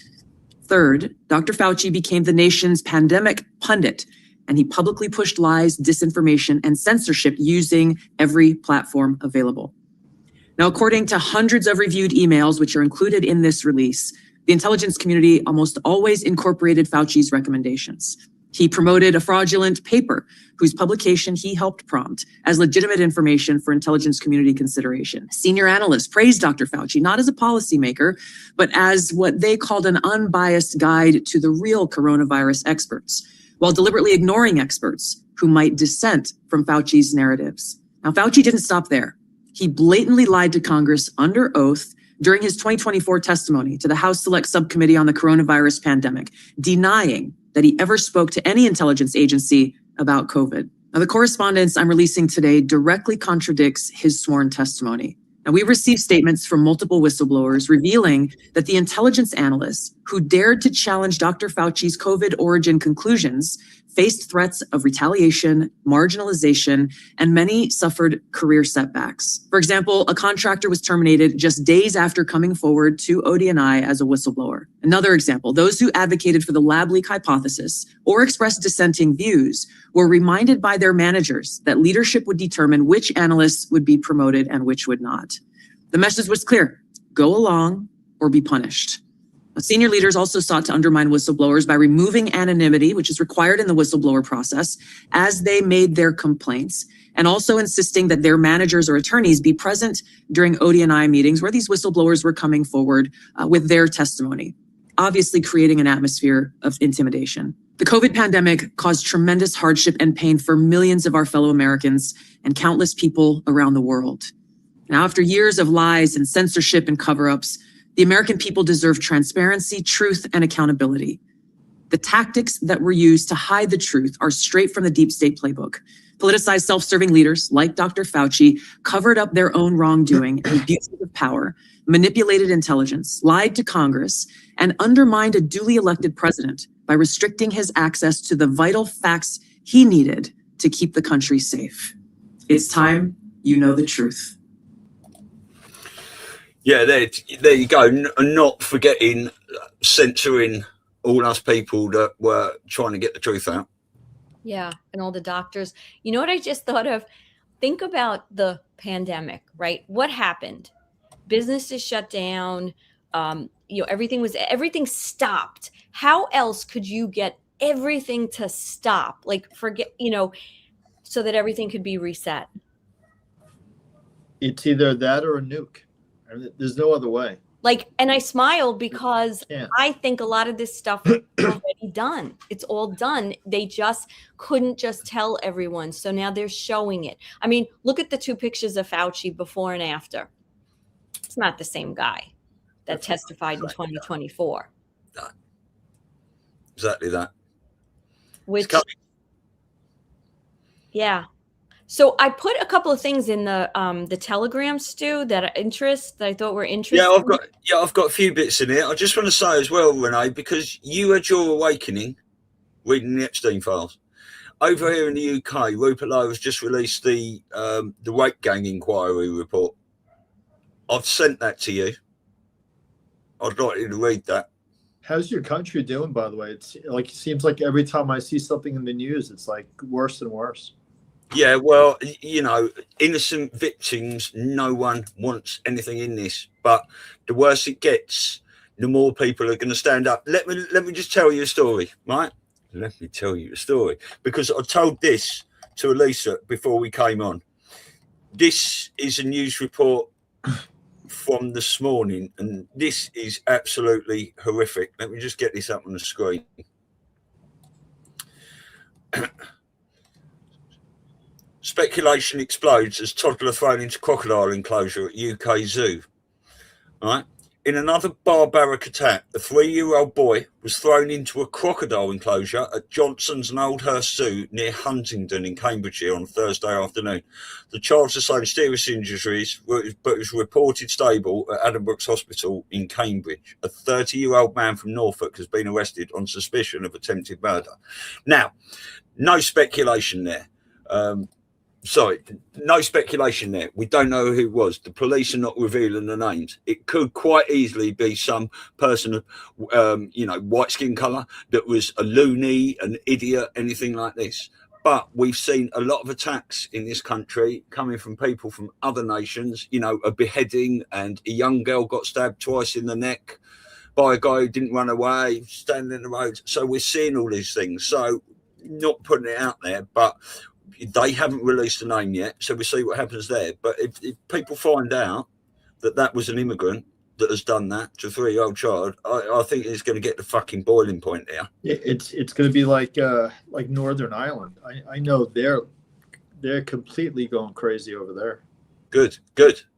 Third, Dr. Fauci became the nation's pandemic pundit, and he publicly pushed lies, disinformation, and censorship using every platform available. Now, according to hundreds of reviewed emails, which are included in this release, the intelligence community almost always incorporated Fauci's recommendations. He promoted a fraudulent paper whose publication he helped prompt as legitimate information for intelligence community consideration. Senior analysts praised Dr. Fauci not as a policymaker, but as what they called an unbiased guide to the real coronavirus experts, while deliberately ignoring experts who might dissent from Fauci's narratives. Now, Fauci didn't stop there. He blatantly lied to Congress under oath during his 2024 testimony to the House Select Subcommittee on the Coronavirus Pandemic, denying that he ever spoke to any intelligence agency about COVID. Now, the correspondence I'm releasing today directly contradicts his sworn testimony. Now, we received statements from multiple whistleblowers revealing that the intelligence analysts who dared to challenge Dr. Fauci's COVID origin conclusions faced threats of retaliation, marginalization, and many suffered career setbacks. For example, a contractor was terminated just days after coming forward to ODNI as a whistleblower. Another example, those who advocated for the lab leak hypothesis or expressed dissenting views were reminded by their managers that leadership would determine which analysts would be promoted and which would not. The message was clear: go along or be punished. Senior leaders also sought to undermine whistleblowers by removing anonymity, which is required in the whistleblower process, as they made their complaints, and also insisting that their managers or attorneys be present during ODNI meetings where these whistleblowers were coming forward with their testimony, obviously creating an atmosphere of intimidation. The COVID pandemic caused tremendous hardship and pain for millions of our fellow Americans and countless people around the world. Now, after years of lies and censorship and cover-ups, the American people deserve transparency, truth, and accountability. The tactics that were used to hide the truth are straight from the deep state playbook. Politicized self-serving leaders like Dr. Fauci covered up their own wrongdoing and abuses of power, manipulated intelligence, lied to Congress, and undermined a duly elected president by restricting his access to the vital facts he needed to keep the country safe. It's time you know the truth. Yeah, there you go. Not forgetting censoring all us people that were trying to get the truth out. Yeah, and all the doctors. You know what I just thought of? Think about the pandemic, right? What happened? Businesses shut down. Everything stopped. How else could you get everything to stop? So that everything could be reset. It's either that or a nuke. There's no other way. Like, and I smile because Yeah. I think a lot of this stuff is already done. It's all done. They just couldn't just tell everyone. So now they're showing it. I mean, look at the 2 pictures of Fauci before and after. It's not the same guy that testified in 2024. Exactly that. Which, yeah. So I put a couple of things in the Telegram, Stu, that I thought were interesting. I've got a few bits in here. I just want to say as well, Rene, because you had your awakening reading the Epstein Files. Over here in the UK, Rupert Lowe has just released the weight gain inquiry report. I've sent that to you. I'd like you to read that. How's your country doing, by the way? It's like, it seems like every time I see something in the news, it's like worse and worse. Yeah, well, you know, innocent victims, no one wants anything in this. But the worse it gets, the more people are going to stand up. Let me just tell you a story, right? Let me tell you a story. Because I told this to Elisa before we came on. This is a news report from this morning, and this is absolutely horrific. Let me just get this up on the screen. Speculation explodes as toddler thrown into crocodile enclosure at UK Zoo. Right? In another barbaric attack, a 3-year-old boy was thrown into a crocodile enclosure at Johnson's and Oldhurst Zoo near Huntingdon in Cambridgeshire on Thursday afternoon. The child sustained serious injuries, but was reported stable at Addenbrooke's Hospital in Cambridge. A 30-year-old man from Norfolk has been arrested on suspicion of attempted murder. Now, no speculation there. No speculation there. We don't know who it was. The police are not revealing the names. It could quite easily be some person of, white skin colour that was a loony, an idiot, anything like this. But we've seen a lot of attacks in this country coming from people from other nations. You know, a beheading, and a young girl got stabbed twice in the neck by a guy who didn't run away, standing in the road. So we're seeing all these things. So not putting it out there, but they haven't released a name yet, so we'll see what happens there. But if people find out that was an immigrant that has done that to a 3-year-old child, I think it's going to get the fucking boiling point there. It's going to be like Northern Ireland. I know they're completely going crazy over there. Good.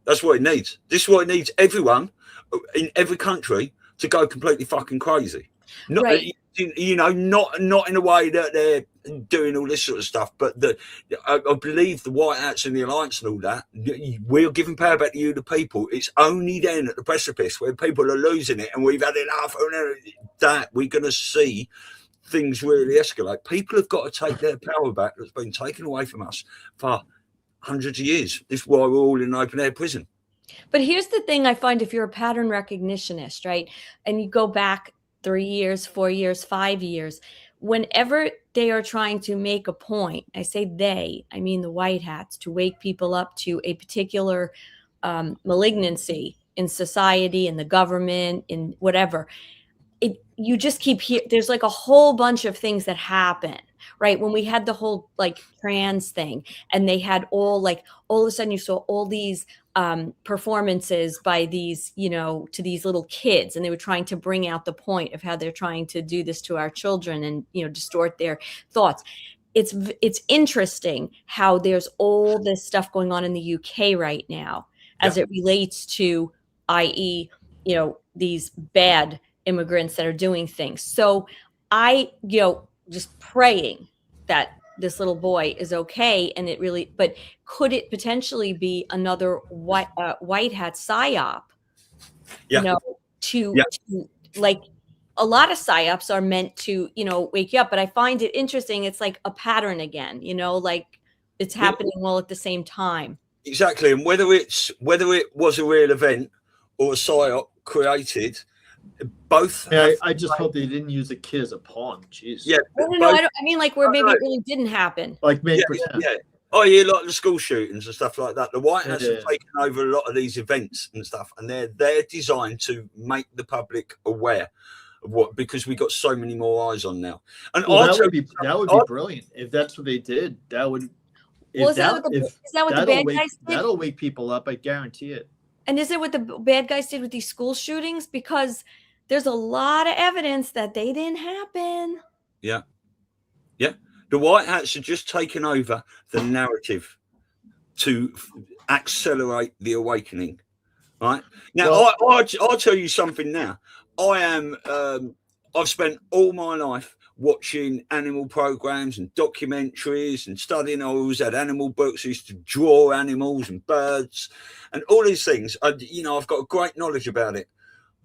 That's what it needs. This is what it needs. Everyone in every country to go completely fucking crazy. Not, right. You know, not in a way that they're doing all this sort of stuff, but I believe the White Hats and the Alliance and all that, we're giving power back to you, the people. It's only then at the precipice where people are losing it and we've had enough that we're going to see things really escalate. People have got to take their power back that's been taken away from us for hundreds of years. This is why we're all in an open air prison. But here's the thing I find, if you're a pattern recognitionist, right, and you go back 3 years, 4 years, 5 years, whenever they are trying to make a point, I say they, I mean the White Hats, to wake people up to a particular malignancy in society, in the government, in whatever, you just keep hearing, there's like a whole bunch of things that happen, right? When we had the whole like trans thing, and they had all of a sudden you saw all these performances by these, to these little kids, and they were trying to bring out the point of how they're trying to do this to our children and, distort their thoughts. It's interesting how there's all this stuff going on in the UK right now as it relates to, i.e., these bad immigrants that are doing things. So I, just praying that this little boy is okay, and but could it potentially be another white hat psyop? To like, a lot of psyops are meant to, wake you up. But I find it interesting. It's like a pattern again, like it's happening all at the same time. Exactly. And whether it was a real event or a psyop created, both. Yeah, I just hope they didn't use a kid as a pawn. Jeez. Yeah. No, I mean like where maybe it really didn't happen. Like maybe. Yeah. Oh, yeah, like the school shootings and stuff like that. The White Hats have taken over a lot of these events and stuff, and they're designed to make the public aware of what, because we got so many more eyes on now. And that would be brilliant if that's what they did. That would. Is that what the bad guys did? That'll wake people up. I guarantee it. And is it what the bad guys did with these school shootings? Because there's a lot of evidence that they didn't happen. Yeah. Yeah. The White Hats have just taken over the narrative to accelerate the awakening. Right now, Well, I'll tell you something now. I've spent all my life watching animal programs and documentaries and studying. I always had animal books. I used to draw animals and birds and all these things. I've got a great knowledge about it.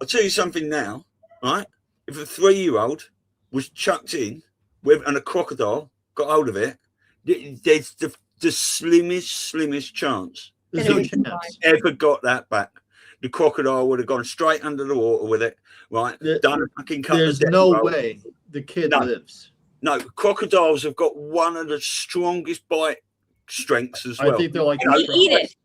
I'll tell you something now, right? If a 3-year-old was chucked in and a crocodile got hold of it, there's the slimmest chance there's And no it would chance. ever got that back. The crocodile would have gone straight under the water with it, right? Done a fucking couple There's of death no rolls. way the kid No. lives. No, crocodiles have got one of the strongest bite strengths as well. I think they're like And they the eat strongest. it.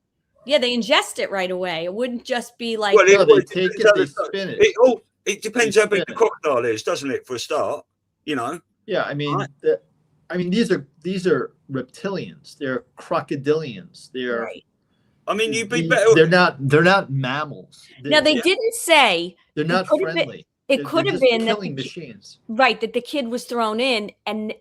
Yeah, they ingest it right away. It wouldn't just be like, Well, No, they it take depends it, how they the- spin it. It depends They how big spin the it. crocodile is, doesn't it? For a start, Yeah, I mean, Right. these are reptilians. They're crocodilians. They're right. I mean, you'd be better. They're not mammals. Now they Yeah. didn't say They're not could have been- friendly. it They're could have just been that killing the machines. right, that the kid was thrown in and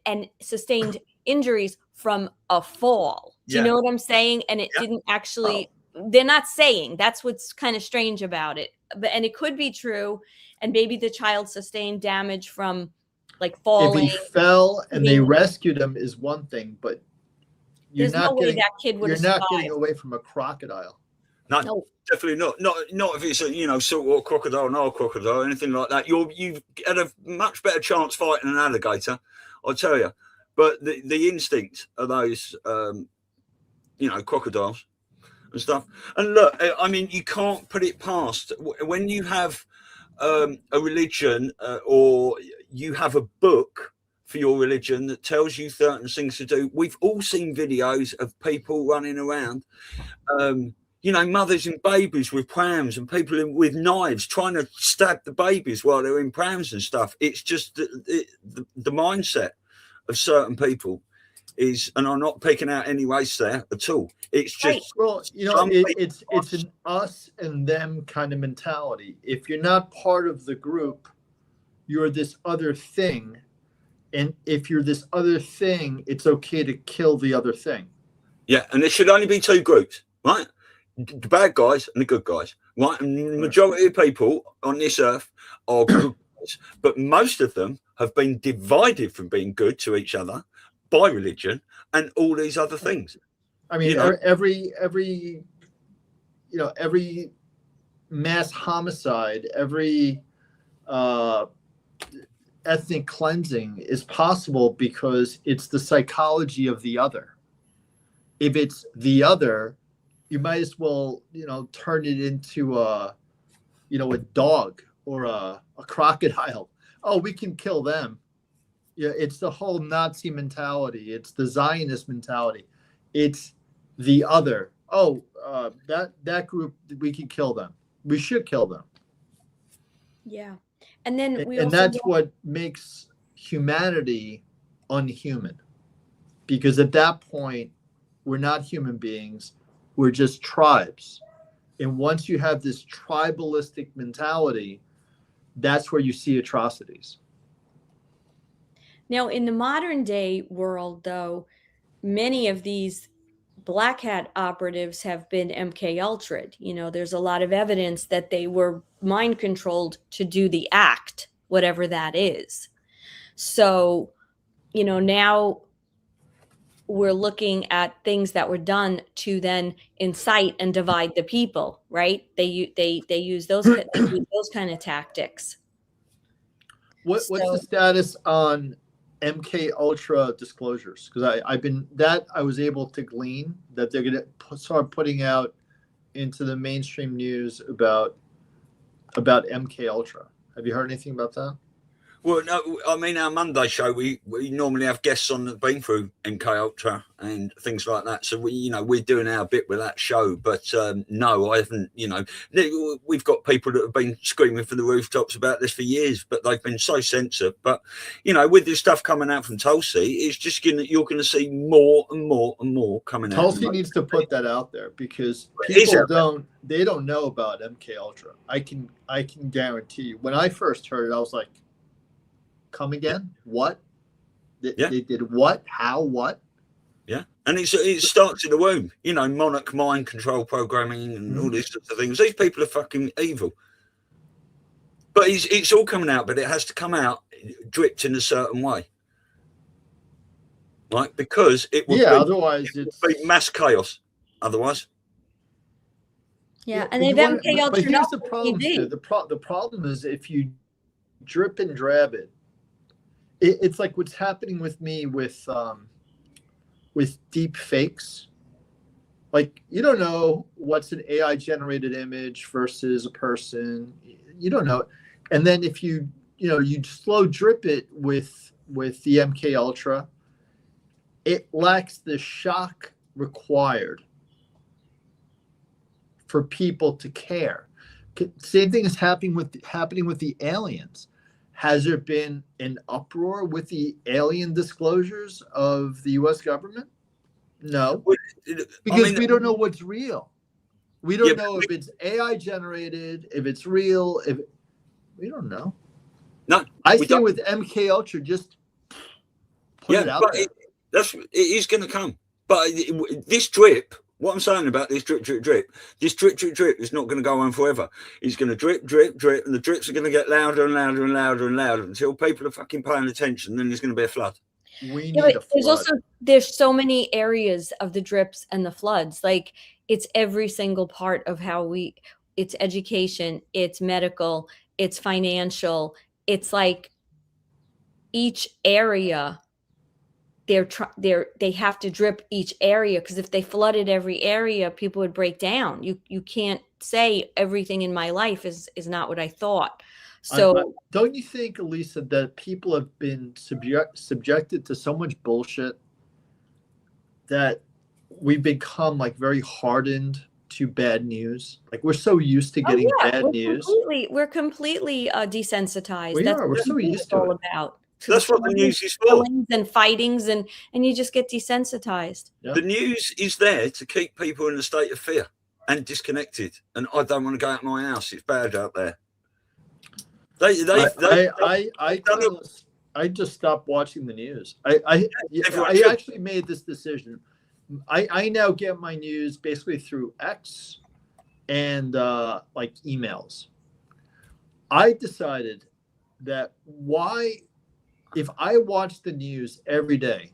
sustained injuries from a fall. Do you Yeah. know what I'm saying? And it Yeah. didn't actually. They're not saying. That's what's kind of strange about it. And it could be true. And maybe the child sustained damage from like falling. If he fell and they hitting- rescued him is one thing, but you're There's no not way getting that kid would you're have not survived. getting away from a crocodile. No. Definitely not. Not if it's a saltwater crocodile, Nile crocodile, anything like that. You've had a much better chance fighting an alligator, I'll tell you. But the instinct of those crocodiles and stuff. And look, I mean, you can't put it past when you have a religion or you have a book for your religion that tells you certain things to do. We've all seen videos of people running around. Mothers and babies with prams and people with knives trying to stab the babies while they're in prams and stuff. It's just the mindset of certain people is, and I'm not picking out any race there at all. It's just, Right. Well, it's an us and them kind of mentality. If you're not part of the group, you're this other thing. And if you're this other thing, it's okay to kill the other thing. yeah, and there should only be two groups, right? The bad guys and the good guys, right? And the majority of people on this earth are good guys, but most of them have been divided from being good to each other by religion and all these other things. I mean, You know? every mass homicide, every ethnic cleansing is possible because it's the psychology of the other. If it's the other, you might as well, turn it into a dog or a crocodile. Oh, we can kill them. Yeah, it's the whole Nazi mentality. It's the Zionist mentality. It's the other. Oh, that group, we can kill them. We should kill them. Yeah. And then And that's what makes humanity unhuman. Because at that point, we're not human beings. We're just tribes. And once you have this tribalistic mentality, that's where you see atrocities. Now, in the modern day world, though, many of these black hat operatives have been MK Ultra'd. There's a lot of evidence that they were mind controlled to do the act, whatever that is. So, now we're looking at things that were done to then incite and divide the people, right? They use those kind of tactics. What's the status on MK Ultra disclosures? Because I was able to glean that they're going to start putting out into the mainstream news about MK Ultra. Have you heard anything about that? Well, no, I mean, our Monday show, we normally have guests on that've been through MK Ultra and things like that. So we're doing our bit with that show. But no, I haven't. We've got people that have been screaming from the rooftops about this for years, but they've been so censored. But with this stuff coming out from Tulsi, it's just you're going to see more and more and more coming out. Tulsi needs to put that out there because people don't know about MK Ultra. I can guarantee you. When I first heard it, I was like, come again? What? They did what? How? What? Yeah, and it starts in the womb. Monarch mind control programming and all these sorts of things. These people are fucking evil. But it's all coming out, but it has to come out dripped in a certain way, right? Because it will otherwise it's be mass chaos. Otherwise, and they've MK Ultra. But here's the problem. The problem is if you drip and drab it. It's like what's happening with me with deep fakes. Like you don't know what's an AI generated image versus a person. You don't know. And then if you slow drip it with the MK Ultra, it lacks the shock required for people to care. Same thing is happening with the aliens. Has there been an uproar with the alien disclosures of the U.S. government? No, because we don't know what's real. We don't know if it's AI generated, if it's real. We don't know. No, I say with MK Ultra, just put it out there. It is going to come. But this drip. What I'm saying about this drip is not going to go on forever. It's going to drip, and the drips are going to get louder and louder and louder and louder until people are fucking paying attention. Then there's going to be a flood. We need a flood. There's so many areas of the drips and the floods. Like it's every single part of how it's education, it's medical, it's financial. It's like each area. They have to drip each area because if they flooded every area, people would break down. You can't say everything in my life is not what I thought. So don't you think, Elisa, that people have been subjected to so much bullshit that we've become like very hardened to bad news? Like we're so used to getting bad news. We're completely desensitized. We're so used to it. About. That's what the news is for. And fightings and you just get desensitized. Yeah. The news is there to keep people in a state of fear and disconnected. And I don't want to go out of my house. It's bad out there. I just stopped watching the news. I actually made this decision. I now get my news basically through X and like emails. I decided that if I watch the news every day,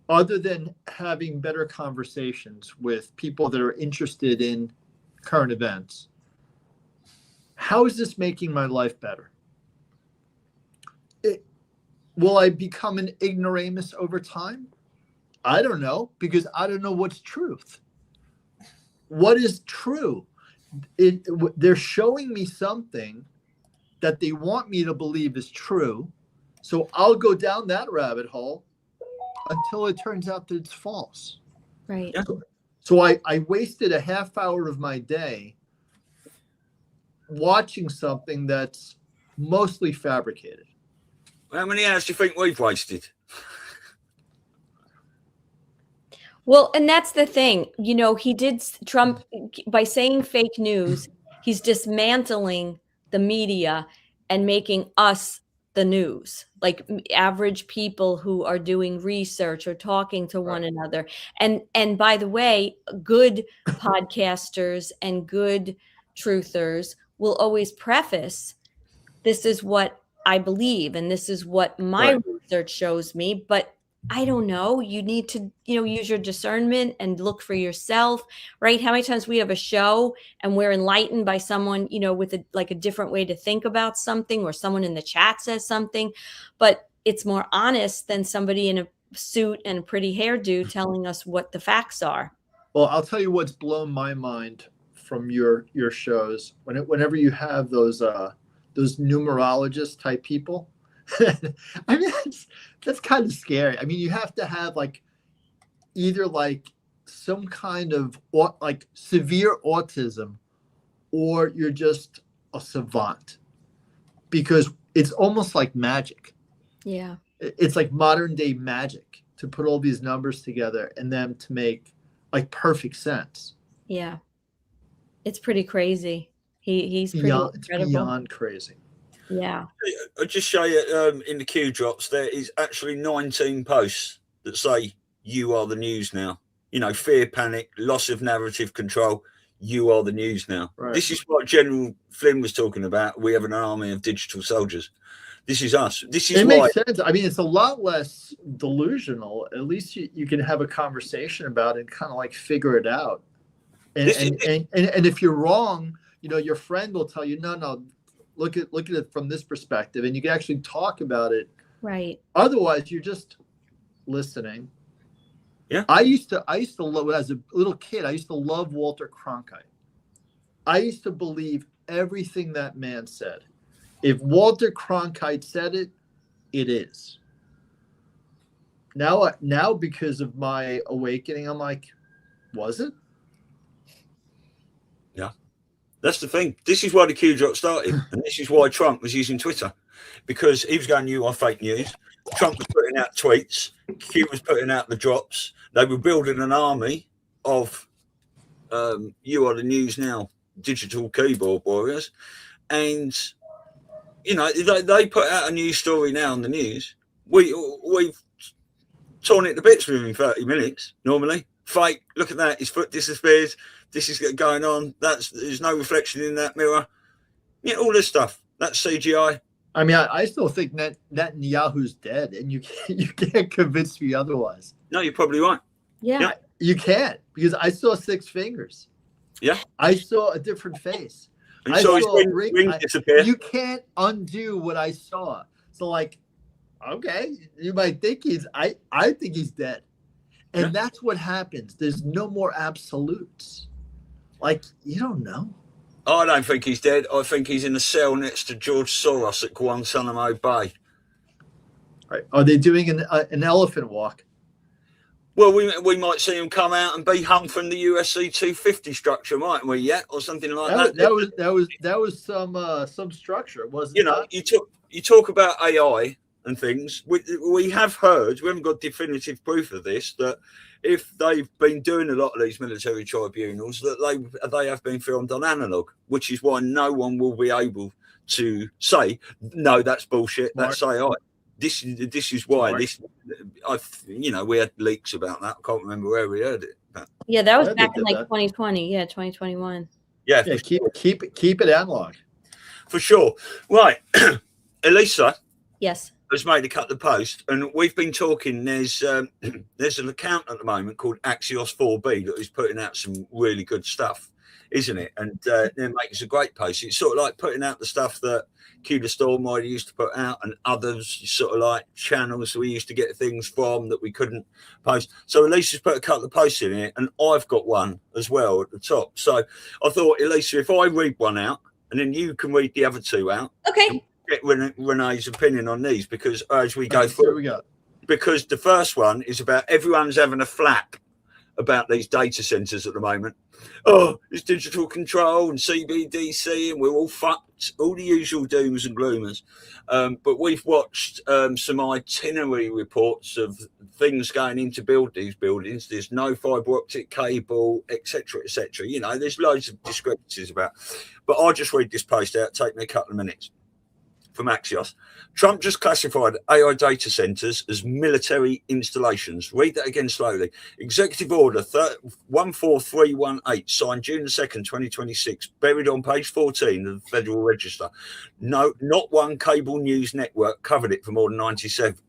other than having better conversations with people that are interested in current events, how is this making my life better? Will I become an ignoramus over time? I don't know, because I don't know what's truth. What is true? They're showing me something that they want me to believe is true. So I'll go down that rabbit hole until it turns out that it's false. Right. So I wasted a half hour of my day watching something that's mostly fabricated. How many hours do you think we've wasted? Well, and that's the thing. Trump, by saying fake news, he's dismantling the media and making us the news, like average people who are doing research or talking to one another. And by the way, good podcasters and good truthers will always preface, this is what I believe and this is what my research shows me, but I don't know. You need to, use your discernment and look for yourself, right? How many times we have a show and we're enlightened by someone, with a different way to think about something, or someone in the chat says something, but it's more honest than somebody in a suit and a pretty hairdo telling us what the facts are. Well, I'll tell you what's blown my mind from your shows. Whenever you have those those numerologist type people. I mean, that's kind of scary. I mean, you have to have like either like some kind of like severe autism, or you're just a savant, because it's almost like magic. Yeah. It's like modern day magic to put all these numbers together and them to make like perfect sense. Yeah. It's pretty crazy. He's pretty It's incredible. beyond crazy. Yeah. I'll just show you in the Q drops, there is actually 19 posts that say you are the news now. You know, fear, panic, loss of narrative control. You are the news now. Right. This is what General Flynn was talking about. We have an army of digital soldiers. This is us. This is it why. Makes sense. I mean, it's a lot less delusional. At least you can have a conversation about it and kind of like figure it out. And if you're wrong, you know, your friend will tell you, no, look at it from this perspective, and you can actually talk about it. Right. Otherwise, you're just listening. Yeah. I used to love, as a little kid, I used to love Walter Cronkite. I used to believe everything that man said. If Walter Cronkite said it, it is. Now because of my awakening, I'm like, was it? Yeah. That's the thing. This is why the Q drop started. And this is why Trump was using Twitter. Because he was going, you are fake news. Trump was putting out tweets. Q was putting out the drops. They were building an army of you are the news now digital keyboard warriors. And, you know, they put out a news story now on the news. We've torn it to bits within 30 minutes, normally. Fake, look at that. His foot disappears. This is going on. There's no reflection in that mirror. Yeah, all this stuff. That's CGI. I mean, I still think Netanyahu's dead, and you can't convince me otherwise. No, you're probably right. Yeah. You can't, because I saw 6 fingers. Yeah. I saw a different face. And so his ring disappeared. You can't undo what I saw. So, like, okay, you might think I think he's dead. And that's what happens. There's no more absolutes. Like, you don't know. I don't think he's dead. I think he's in a cell next to George Soros at Guantanamo Bay. Right. Are they doing an elephant walk? Well, we might see him come out and be hung from the USC 250 structure, mightn't we? Yeah, or something like that. That was some structure, wasn't it? You know, you talk about AI and things. We have heard, we haven't got definitive proof of this, that if they've been doing a lot of these military tribunals, that they have been filmed on analog, which is why no one will be able to say, no, that's bullshit, that's AI. This is why we had leaks about that. I can't remember where we heard it. But. Yeah, that was back in like 2020. Yeah, 2021. Yeah, keep it analog. For sure. Right. Elisa. Yes. Has made a cut the post, and we've been talking. There's an account at the moment called Axios 4B that is putting out some really good stuff, isn't it? And they're making a great post. It's sort of like putting out the stuff that Q the Storm might used to put out, and others sort of like channels we used to get things from that we couldn't post. So Elisa's put a couple of posts in here, and I've got one as well at the top. So I thought, Elisa, if I read one out, and then you can read the other 2 out. Okay. Get Rene's opinion on these, because as we go through, because the first one is about everyone's having a flap about these data centers at the moment. Oh, it's digital control and CBDC, and we're all fucked. All the usual dooms and gloomers. But we've watched some itinerary reports of things going in to build these buildings. There's no fiber optic cable, etc., etc. You know, there's loads of discrepancies about. But I'll just read this post out. Take me a couple of minutes. From Axios. Trump just classified AI data centers as military installations. Read that again slowly. Executive Order 14318, signed June 2nd, 2026, buried on page 14 of the Federal Register. No, not one cable news network covered it for more than 90 seconds.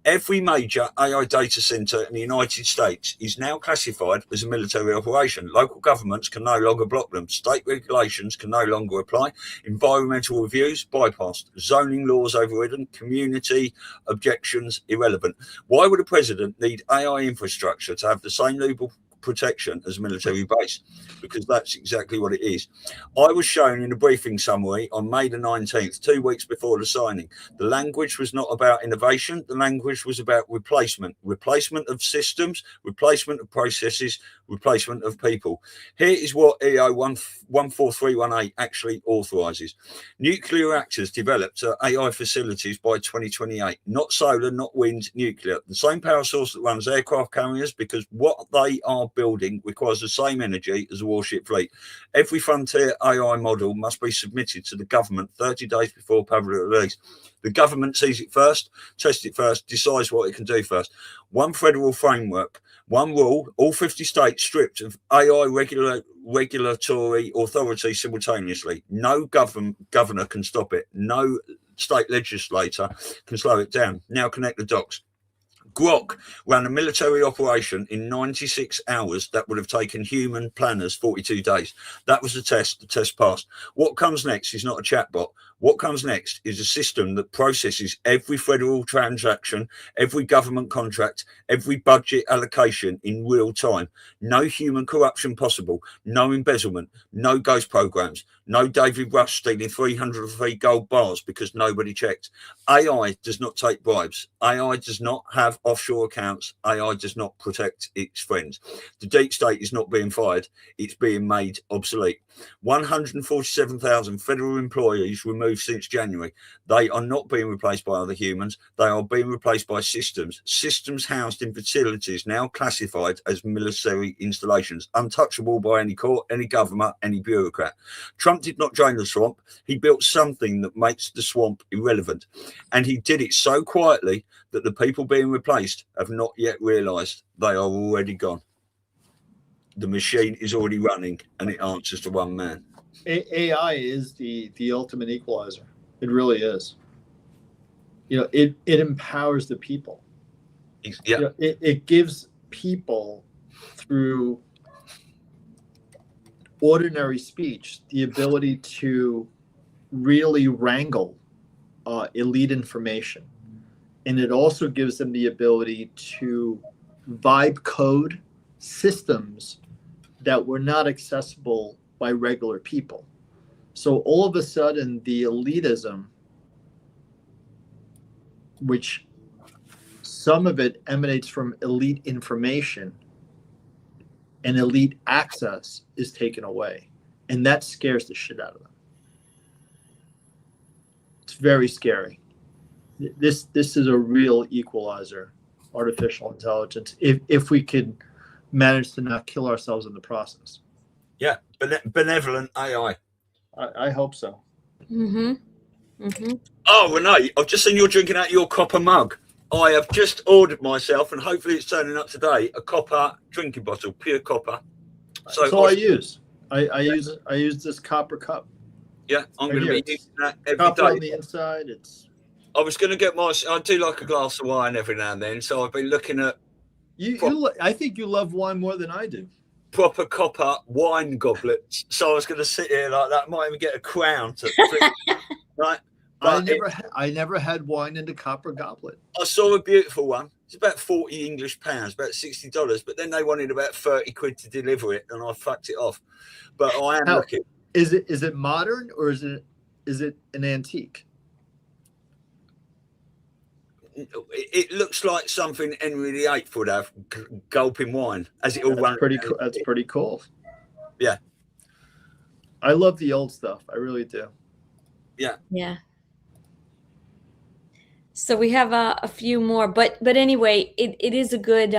Every major AI data center in the United States is now classified as a military operation. Local governments can no longer block them. State regulations can no longer apply. Environmental reviews bypassed. Zoning laws overridden. Community objections irrelevant. Why would a president need AI infrastructure to have the same legal protection as a military base, because that's exactly what it is. I was shown in a briefing summary on May the 19th, 2 weeks before the signing. The language was not about innovation. The language was about replacement of systems, replacement of processes, replacement of people. Here is what EO 14318 actually authorises. Nuclear reactors developed at AI facilities by 2028, not solar, not wind, nuclear. The same power source that runs aircraft carriers, because what they are building requires the same energy as a warship fleet. Every frontier AI model must be submitted to the government 30 days before public release. The government sees it first, tests it first, decides what it can do first. One federal framework, one rule, all 50 states stripped of AI regulatory authority simultaneously. No governor can stop it. No state legislator can slow it down. Now connect the dots. Grok ran a military operation in 96 hours that would have taken human planners 42 days. That was the test. The test passed. What comes next is not a chatbot. What comes next is a system that processes every federal transaction, every government contract, every budget allocation in real time. No human corruption possible, no embezzlement, no ghost programs, no David Rush stealing 303 gold bars because nobody checked. AI does not take bribes. AI does not have offshore accounts. AI does not protect its friends. The deep state is not being fired. It's being made obsolete. 147,000 federal employees removed since January. They are not being replaced by other humans. They are being replaced by systems housed in facilities now classified as military installations, untouchable by any court, any government, any bureaucrat. Trump did not drain the swamp. He built something that makes the swamp irrelevant, and he did it so quietly that the people being replaced have not yet realized they are already gone. The machine is already running, and it answers to one man. AI is the ultimate equalizer. It really is. It empowers the people. Yeah. It gives people, through ordinary speech, the ability to really wrangle elite information. And it also gives them the ability to vibe code systems that were not accessible by regular people. So all of a sudden, the elitism, which some of it emanates from elite information and elite access, is taken away. And that scares the shit out of them. It's very scary. This is a real equalizer, artificial intelligence, if we could manage to not kill ourselves in the process. Yeah, benevolent AI. I hope so. Mm-hmm. Mm-hmm. Oh, Rene, I've just seen you're drinking out your copper mug. I have just ordered myself, and hopefully it's turning up today, a copper drinking bottle, pure copper. So that's all I use. I use this copper cup. Yeah, I'm going to be using that every copper day. On the inside, I was going to get I do like a glass of wine every now and then, so I've been looking at. I think you love wine more than I do. Proper copper wine goblets. So I was going to sit here like that. Might even get a crown to right. I never had wine in a copper goblet. I saw a beautiful one. It's about 40 English pounds, about $60. But then they wanted about 30 quid to deliver it, and I fucked it off. But I am looking. Is it modern, or is it an antique? It looks like something Henry VIII would have, gulping wine as it all runs. That's pretty cool. Yeah. I love the old stuff. I really do. Yeah. Yeah. So we have a few more, but anyway, it is a good.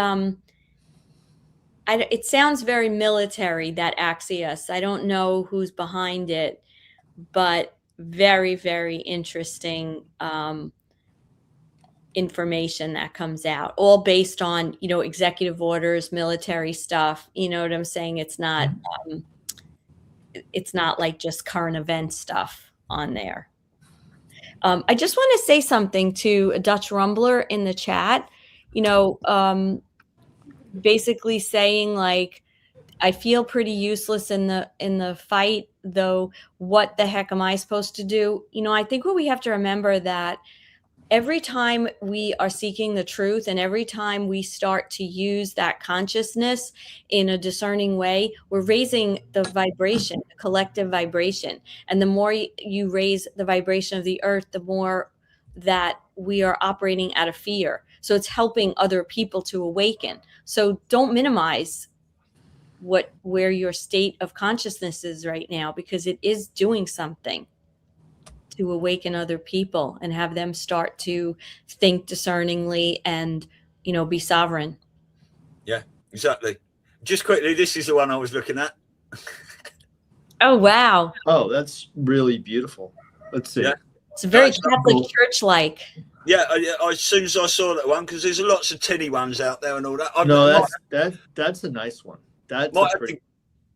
It sounds very military, that Axios. I don't know who's behind it, but very, very interesting information that comes out, all based on, executive orders, military stuff. You know what I'm saying? It's not like just current event stuff on there. I just want to say something to a Dutch Rumbler in the chat, basically saying, like, I feel pretty useless in the fight, though. What the heck am I supposed to do? I think what we have to remember that every time we are seeking the truth and every time we start to use that consciousness in a discerning way, we're raising the vibration, the collective vibration. And the more you raise the vibration of the earth, the more that we are operating out of fear. So it's helping other people to awaken. So don't minimize where your state of consciousness is right now, because it is doing something to awaken other people and have them start to think discerningly and, be sovereign. Yeah, exactly. Just quickly, this is the one I was looking at. Oh, wow. Oh, that's really beautiful. Let's see. Yeah. It's very That's Catholic cool. Church-like. Yeah, as soon as I saw that one, because there's lots of tinny ones out there and all that. No, that's a nice one. That's might a have pretty. to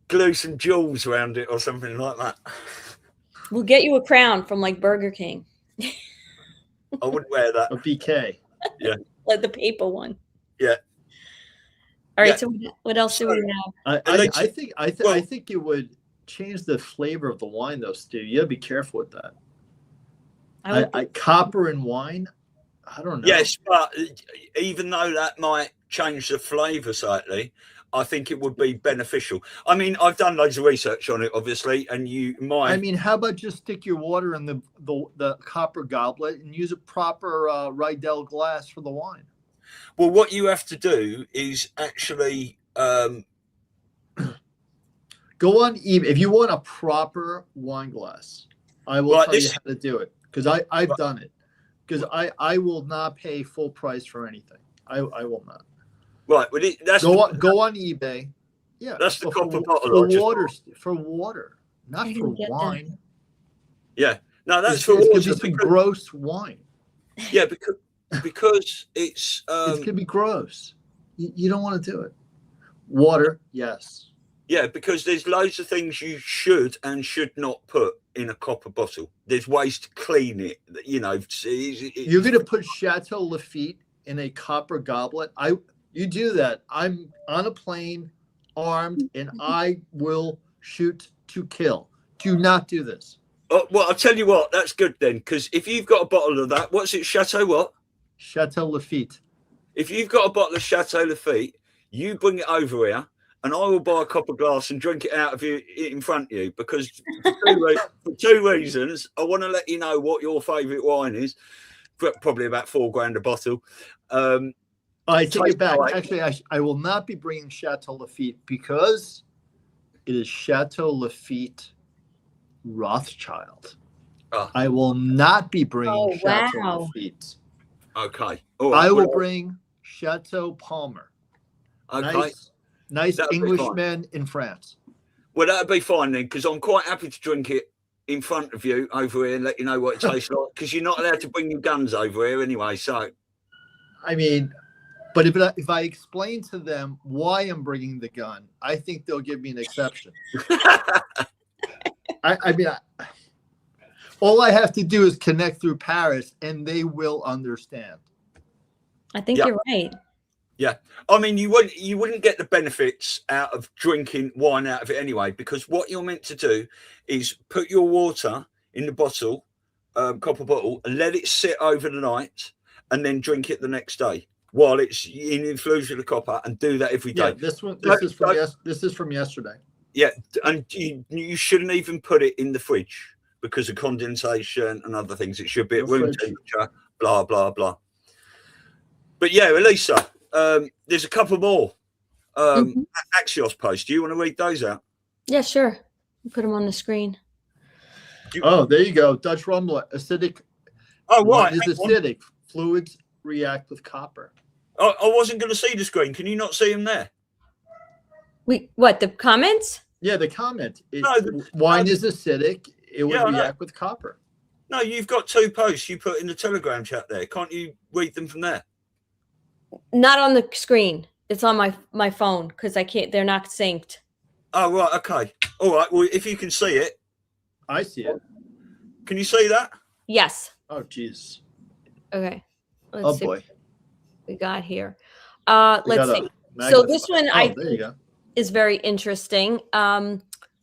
glue some jewels around it or something like that. We'll get you a crown from like Burger King. I wouldn't wear that. A BK. Yeah. Like the paper one. Yeah. All right. Yeah. So what else do we know? I think it would change the flavor of the wine, though, Stu. You gotta be careful with that. Copper in wine, I don't know. Yes, but even though that might change the flavour slightly, I think it would be beneficial. I mean, I've done loads of research on it, obviously, and I mean, how about just stick your water in the copper goblet and use a proper Rydell glass for the wine? Well, what you have to do is actually go on eBay if you want a proper wine glass. I will tell you how to do it, because I've done it. Because I will not pay full price for anything. I will not. Right. Well, go on eBay. Yeah, that's the copper bottle. For water, not for wine. Yeah. No, that's it's for water. It's going to be gross wine. Yeah, because it's going to be gross. You don't want to do it. Water, yes. Yeah, because there's loads of things you should and should not put in a copper bottle. There's ways to clean it. You're going to put Chateau Lafite in a copper goblet. You do that, I'm on a plane, armed, and I will shoot to kill. Do not do this. Oh, well, I'll tell you what, that's good then, because if you've got a bottle of that, what's it, Chateau what? Chateau Lafite. If you've got a bottle of Chateau Lafite, you bring it over here, and I will buy a copper glass and drink it out of you in front of you, because for two reasons. I want to let you know what your favourite wine is, probably about $4,000 a bottle. I take it back. Actually, I will not be bringing Chateau Lafite because it is Chateau Lafite Rothschild. Oh. I will not be bringing Chateau Lafite. Okay. All right. I will bring Chateau Palmer. Okay. Nice Englishman in France. Well, that'd be fine then, because I'm quite happy to drink it in front of you over here and let you know what it tastes like, because you're not allowed to bring your guns over here anyway. So, I mean, but if I explain to them why I'm bringing the gun, I think they'll give me an exception. I mean, all I have to do is connect through Paris, and they will understand. I think you're right. Yeah, I mean, you wouldn't get the benefits out of drinking wine out of it anyway, because what you're meant to do is put your water in the bottle, copper bottle, and let it sit over the night, and then drink it the next day while it's infused with the copper, and do that every day. Yeah, this is from yesterday. Yeah, and you shouldn't even put it in the fridge because of condensation and other things. It should be at room temperature, blah, blah, blah. But yeah, Elisa, there's a couple more Axios posts. Do you want to read those out? Yeah, sure. Put them on the screen. There you go. Dutch rumble, acidic. Oh, right. Is acidic. Fluids react with copper. I wasn't going to see the screen. Can you not see them there? What, the comments? Yeah, the comment. Wine is acidic. It would react with copper. No, you've got two posts you put in the Telegram chat there. Can't you read them from there? Not on the screen. It's on my phone because I can't. They're not synced. Oh, right. Okay. All right. Well, if you can see it. I see it. Can you see that? Yes. Oh, jeez. Okay. Let's see boy. what we got here. Let's see. So this one there you go. Is very interesting.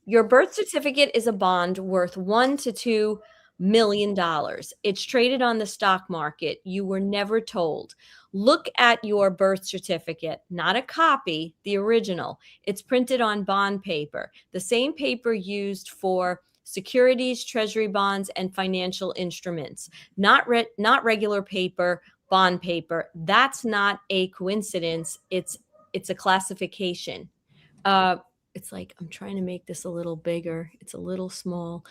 Your birth certificate is a bond worth $1 to $2 million. It's traded on the stock market. You were never told. Look at your birth certificate, not a copy, the original. It's printed on bond paper, the same paper used for securities, treasury bonds, and financial instruments, not regular paper, bond paper. That's not a coincidence. It's a classification. It's like, I'm trying to make this a little bigger. It's a little small.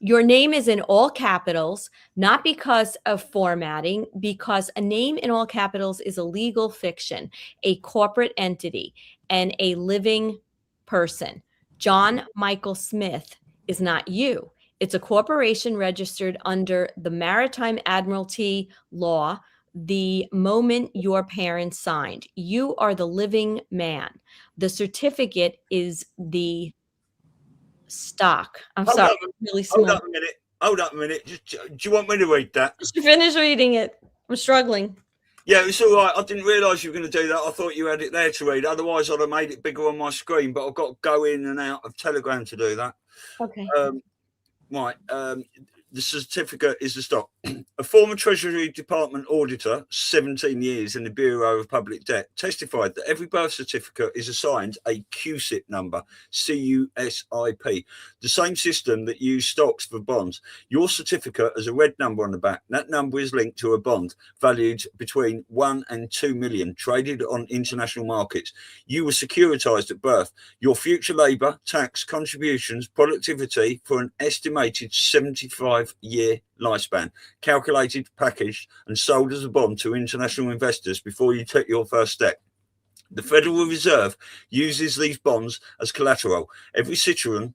Your name is in all capitals, not because of formatting, because a name in all capitals is a legal fiction, a corporate entity, and a living person. John Michael Smith is not you. It's a corporation registered under the Maritime Admiralty law the moment your parents signed. You are the living man. The certificate is the stock. I'm sorry, really small. Hold up a minute. Do you want me to read that? Just finish reading it. I'm struggling. Yeah, it's all right. I didn't realise you were going to do that. I thought you had it there to read. Otherwise, I'd have made it bigger on my screen. But I've got to go in and out of Telegram to do that. Okay. Right. The certificate is the stock. A former Treasury Department auditor, 17 years in the Bureau of Public Debt, testified that every birth certificate is assigned a CUSIP number, CUSIP, the same system that used stocks for bonds. Your certificate has a red number on the back. That number is linked to a bond valued between 1 and 2 million, traded on international markets. You were securitized at birth. Your future labour, tax, contributions, productivity for an estimated 75-year lifespan, calculated, packaged, and sold as a bond to international investors before you took your first step. The Federal Reserve uses these bonds as collateral. Every citizen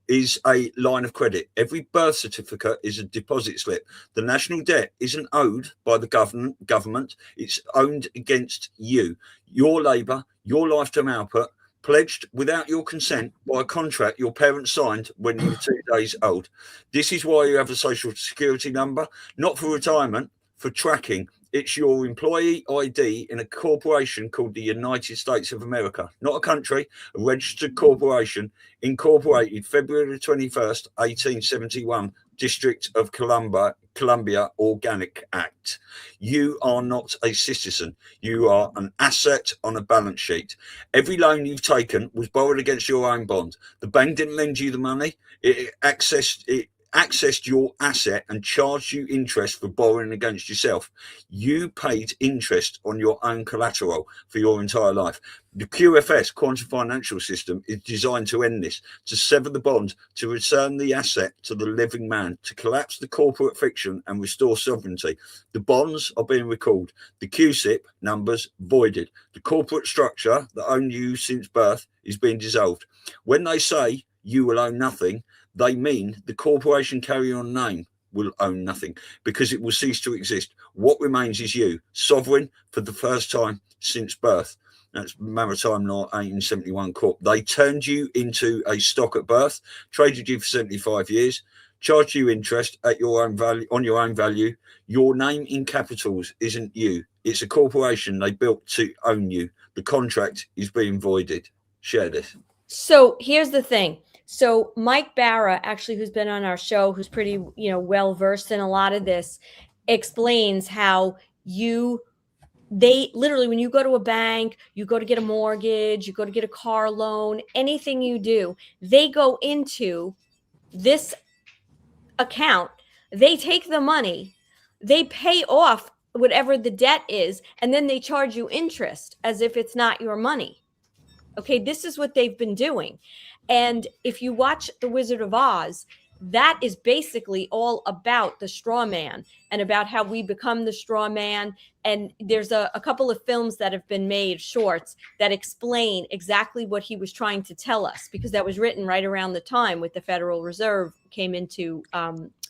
is a line of credit. Every birth certificate is a deposit slip. The national debt isn't owed by the government. It's owned against you, your labour, your lifetime output, pledged without your consent by a contract your parents signed when you were 2 days old. This is why you have a social security number, not for retirement, for tracking. It's your employee ID in a corporation called the United States of America, not a country, a registered corporation, incorporated February 21st, 1871, District of Columbia Organic Act. You are not a citizen. You are an asset on a balance sheet. Every loan you've taken was borrowed against your own bond. The bank didn't lend you the money. It accessed your asset and charged you interest for borrowing against yourself. You paid interest on your own collateral for your entire life. The QFS, Quantum Financial System, is designed to end this, to sever the bond, to return the asset to the living man, to collapse the corporate fiction and restore sovereignty. The bonds are being recalled. The QSIP numbers voided. The corporate structure that owned you since birth is being dissolved. When they say you will own nothing, they mean the corporation carrying on name will own nothing, because it will cease to exist. What remains is you, sovereign for the first time since birth. That's Maritime Law 1871 Corp. They turned you into a stock at birth, traded you for 75 years, charged you interest at your own value, on your own value. Your name in capitals isn't you. It's a corporation they built to own you. The contract is being voided. Share this. So here's the thing. So Mike Barra, actually, who's been on our show, who's pretty, well versed in a lot of this, explains how they literally, when you go to a bank, you go to get a mortgage, you go to get a car loan, anything you do, they go into this account, they take the money, they pay off whatever the debt is, and then they charge you interest as if it's not your money. Okay, this is what they've been doing. And if you watch The Wizard of Oz, that is basically all about the straw man and about how we become the straw man. And there's a couple of films that have been made, shorts, that explain exactly what he was trying to tell us, because that was written right around the time with the Federal Reserve came into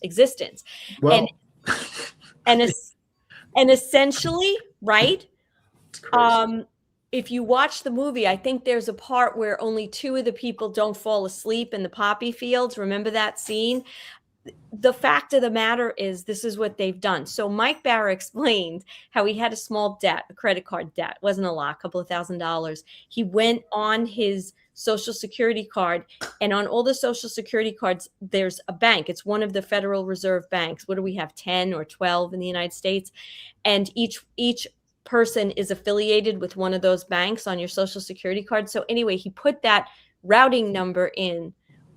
existence. Well, and essentially, right? If you watch the movie, I think there's a part where only 2 of the people don't fall asleep in the poppy fields. Remember that scene? the fact of the matter is, this is what they've done. So Mike Barr explained how he had a small debt, a credit card debt. It wasn't a lot, a couple of $1,000s. He went on his Social Security card, and on all the Social Security cards, there's a bank. It's one of the Federal Reserve banks. What do we have, 10 or 12 in the United States? And each person is affiliated with one of those banks on your Social Security card. So anyway, he put that routing number in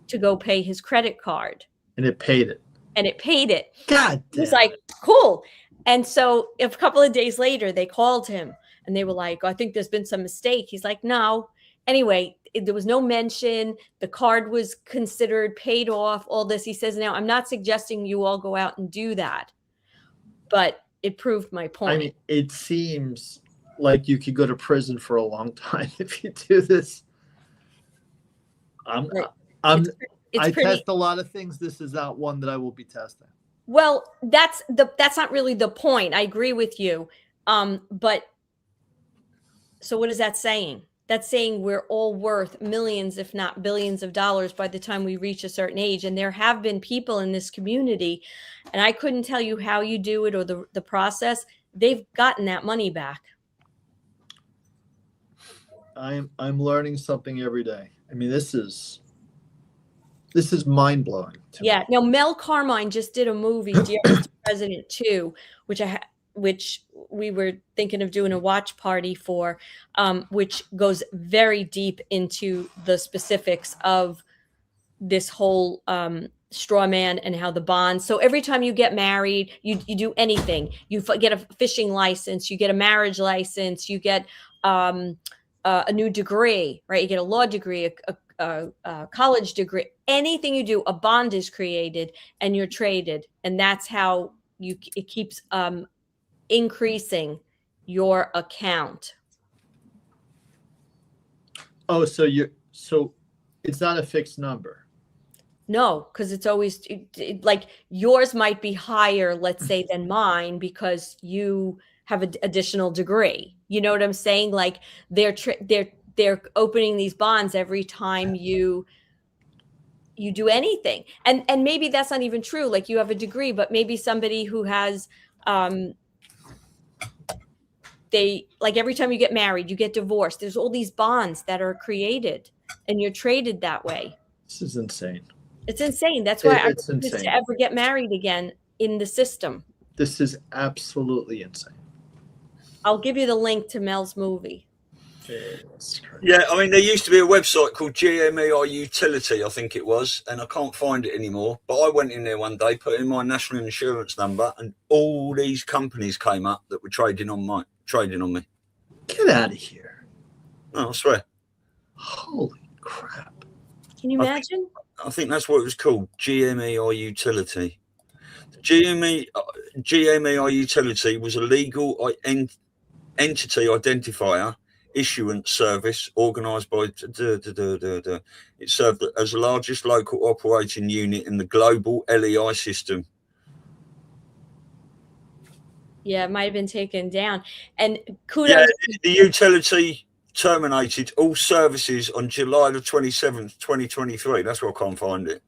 to go pay his credit card. And it paid it. God damn. He's like, cool. And so a couple of days later, they called him and they were like, I think there's been some mistake. He's like, no. Anyway, there was no mention. The card was considered paid off, all this. He says, now, I'm not suggesting you all go out and do that, but it proved my point. I mean, it seems like you could go to prison for a long time if you do this. I test a lot of things. This is not one that I will be testing. Well, that's not really the point. I agree with you. But so what is that saying? That's saying we're all worth millions, if not billions of dollars by the time we reach a certain age. And there have been people in this community, and I couldn't tell you how you do it or the process. They've gotten that money back. I'm learning something every day. I mean, this is mind blowing. Yeah. Now, Mel Carmine just did a movie, Dear Mr. President 2, which we were thinking of doing a watch party for, which goes very deep into the specifics of this whole straw man and how the bonds. So every time you get married, you do anything, you get a fishing license, you get a marriage license, you get a new degree, right? You get a law degree, a college degree, anything you do, a bond is created and you're traded. And that's how it keeps increasing your account. Oh, so it's not a fixed number. No, because it's always like yours might be higher, let's say, than mine because you have an additional degree. You know what I'm saying? Like they're opening these bonds every time you do anything. And maybe that's not even true. Like you have a degree, but maybe somebody who has like every time you get married, you get divorced, there's all these bonds that are created and you're traded that way. This is insane. It's insane. That's why I it's refuse insane to ever get married again in the system. This is absolutely insane. I'll give you the link to Mel's movie. Yeah, I mean, there used to be a website called GMER Utility, I think it was, and I can't find it anymore. But I went in there one day, put in my national insurance number, and all these companies came up that were trading on me. Get out of here. No, I swear. Holy crap. Can you imagine? I think that's what it was called, GMER Utility. GMER Utility was a legal entity identifier issuance service organised by it served as the largest local operating unit in the global LEI system. Yeah, it might have been taken down. And kudos. Yeah, the utility terminated all services on July the 27th, 2023. That's why I can't find it.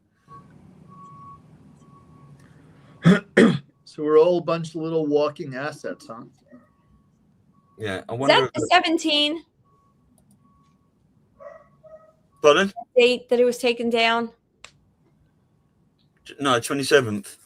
So we're all a bunch of little walking assets, huh? Yeah, I Is wonder. that the 17 Pardon? date that it was taken down? No, 27th.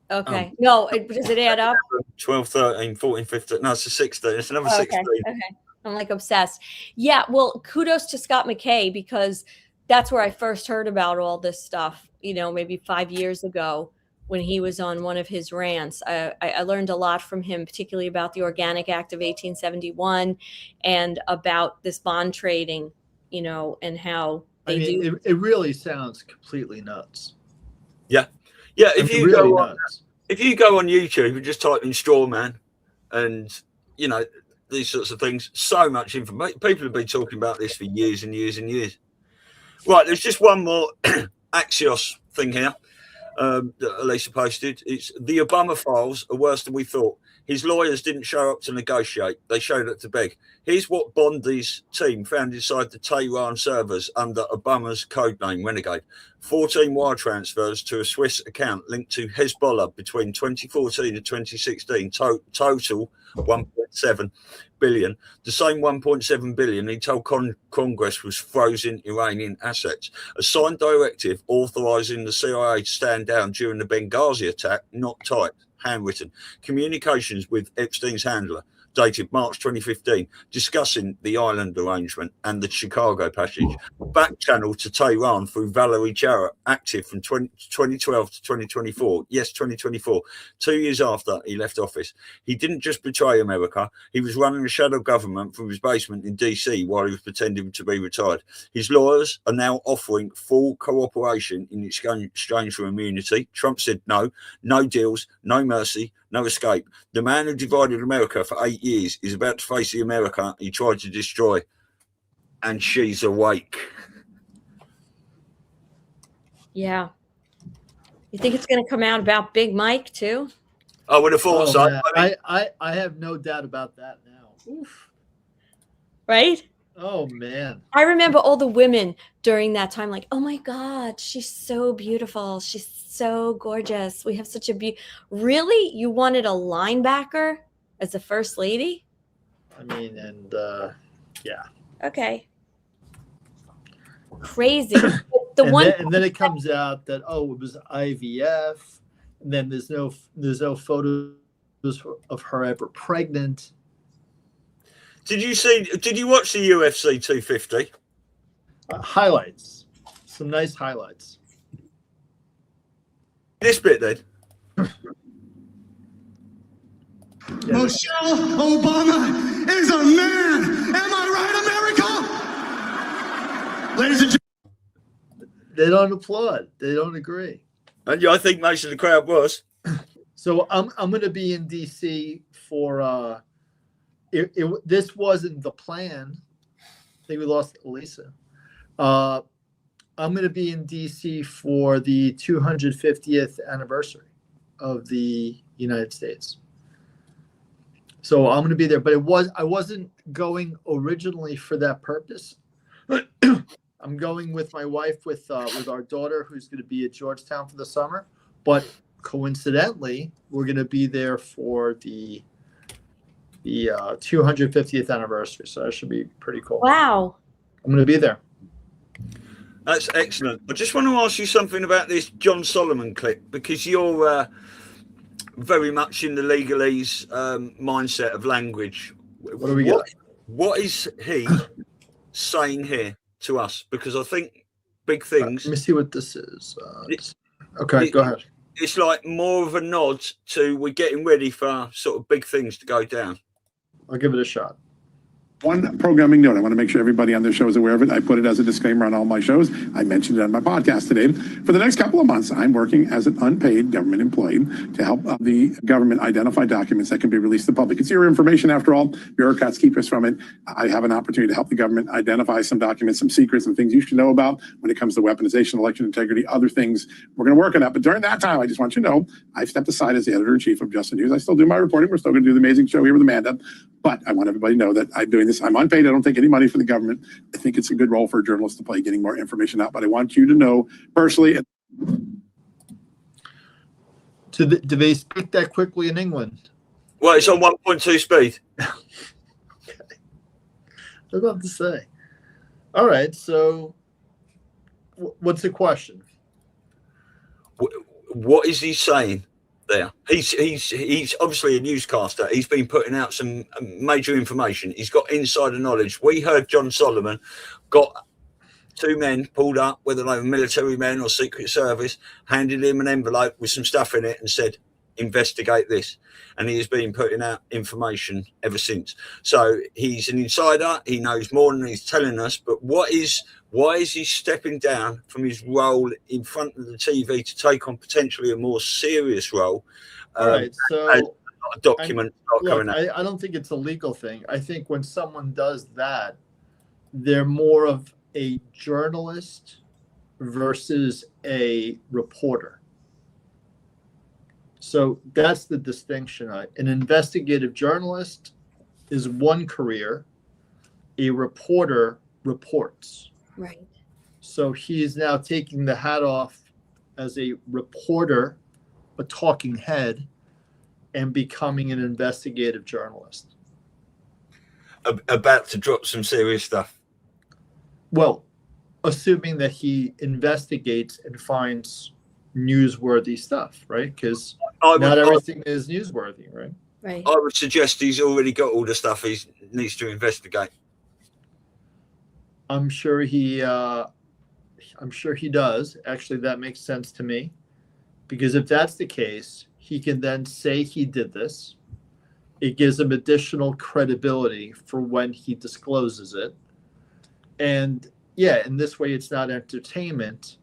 Okay. No, does it add up? 12, 13, 14, 15. No, it's the 16. It's another 16. Okay. I'm like obsessed. Yeah. Well, kudos to Scott McKay because that's where I first heard about all this stuff, maybe 5 years ago when he was on one of his rants. I learned a lot from him, particularly about the Organic Act of 1871 and about this bond trading, and how they do. It really sounds completely nuts. Yeah. Yeah. If you go on YouTube and just type in straw man and, these sorts of things, so much information. People have been talking about this for years and years and years. Right. There's just one more Axios thing here. That Elisa posted. It's the Obama files are worse than we thought. His lawyers didn't show up to negotiate. They showed up to beg. Here's what Bondi's team found inside the Tehran servers under Obama's codename Renegade. 14 wire transfers to a Swiss account linked to Hezbollah between 2014 and 2016. Total 1.7 billion. The same 1.7 billion he told Congress was frozen Iranian assets. A signed directive authorizing the CIA to stand down during the Benghazi attack, not typed, handwritten. Communications with Epstein's handler, dated March 2015, discussing the island arrangement and the Chicago passage. Back channel to Tehran through Valerie Jarrett, active from 2012 to 2024. Yes, 2024. 2 years after he left office. He didn't just betray America. He was running a shadow government from his basement in DC while he was pretending to be retired. His lawyers are now offering full cooperation in exchange for immunity. Trump said no deals, no mercy, no escape. The man who divided America for 8 years is about to face the America he tried to destroy. And she's awake. Yeah. You think it's going to come out about Big Mike too? I would have thought so. Man. I have no doubt about that now. Oof. Right? Oh, man. I remember all the women during that time like, oh my God, she's so beautiful. She's so gorgeous. We have such a Really? You wanted a linebacker as the first lady? I mean, and yeah. Okay. Crazy. And then it comes out that, oh, it was IVF. And then there's no photos of her ever pregnant. Did you watch the UFC 250? Highlights. Some nice highlights. This bit then. Michelle Obama is a man. Am I right, America? Ladies and gentlemen. They don't applaud. They don't agree. And I think most of the crowd was. So I'm going to be in DC for this wasn't the plan. I think we lost Elisa. I'm going to be in DC for the 250th anniversary of the United States. So I'm going to be there, but I wasn't going originally for that purpose. I'm going with my wife, with our daughter, who's going to be at Georgetown for the summer. But coincidentally, we're going to be there for the 250th anniversary. So that should be pretty cool. Wow. I'm going to be there. That's excellent. I just want to ask you something about this John Solomon clip, because you're very much in the legalese mindset of language. What do we get? What is he saying here to us? Because I think big things. Let me see what this is. Okay, go ahead. It's like more of a nod to we're getting ready for sort of big things to go down. I'll give it a shot. One programming note. I want to make sure everybody on their show is aware of it. I put it as a disclaimer on all my shows. I mentioned it on my podcast today. For the next couple of months, I'm working as an unpaid government employee to help the government identify documents that can be released to the public. It's your information, after all. Bureaucrats keep us from it. I have an opportunity to help the government identify some documents, some secrets, some things you should know about when it comes to weaponization, election integrity, other things. We're going to work on that. But during that time, I just want you to know, I've stepped aside as the editor-in-chief of Just the News. I still do my reporting. We're still going to do the amazing show here with Amanda. But I want everybody to know that I'm doing this. I'm unpaid. I don't take any money from the government. I think it's a good role for a journalist to play, getting more information out. But I want you to know personally. Do they speak that quickly in England? Well, it's on 1.2 speed. Okay. I was about to say. All right. So what's the question? What is he saying there? He's obviously a newscaster. He's been putting out some major information. He's got insider knowledge. We heard John Solomon got two men pulled up, whether they were military men or Secret Service, handed him an envelope with some stuff in it and said, investigate this. And he has been putting out information ever since. So he's an insider. He knows more than he's telling us. But why is he stepping down from his role in front of the TV to take on potentially a more serious role? Right. So a document coming out. I don't think it's a legal thing. I think when someone does that, they're more of a journalist versus a reporter. So that's the distinction. An investigative journalist is one career. A reporter reports. Right. So he is now taking the hat off as a reporter, a talking head, and becoming an investigative journalist. About to drop some serious stuff. Well, assuming that he investigates and finds newsworthy stuff, right? Because not everything is newsworthy, right? Right. I would suggest he's already got all the stuff he needs to investigate. I'm sure he does. Actually, that makes sense to me, because if that's the case, he can then say he did this. It gives him additional credibility for when he discloses it. And yeah, in this way, it's not entertainment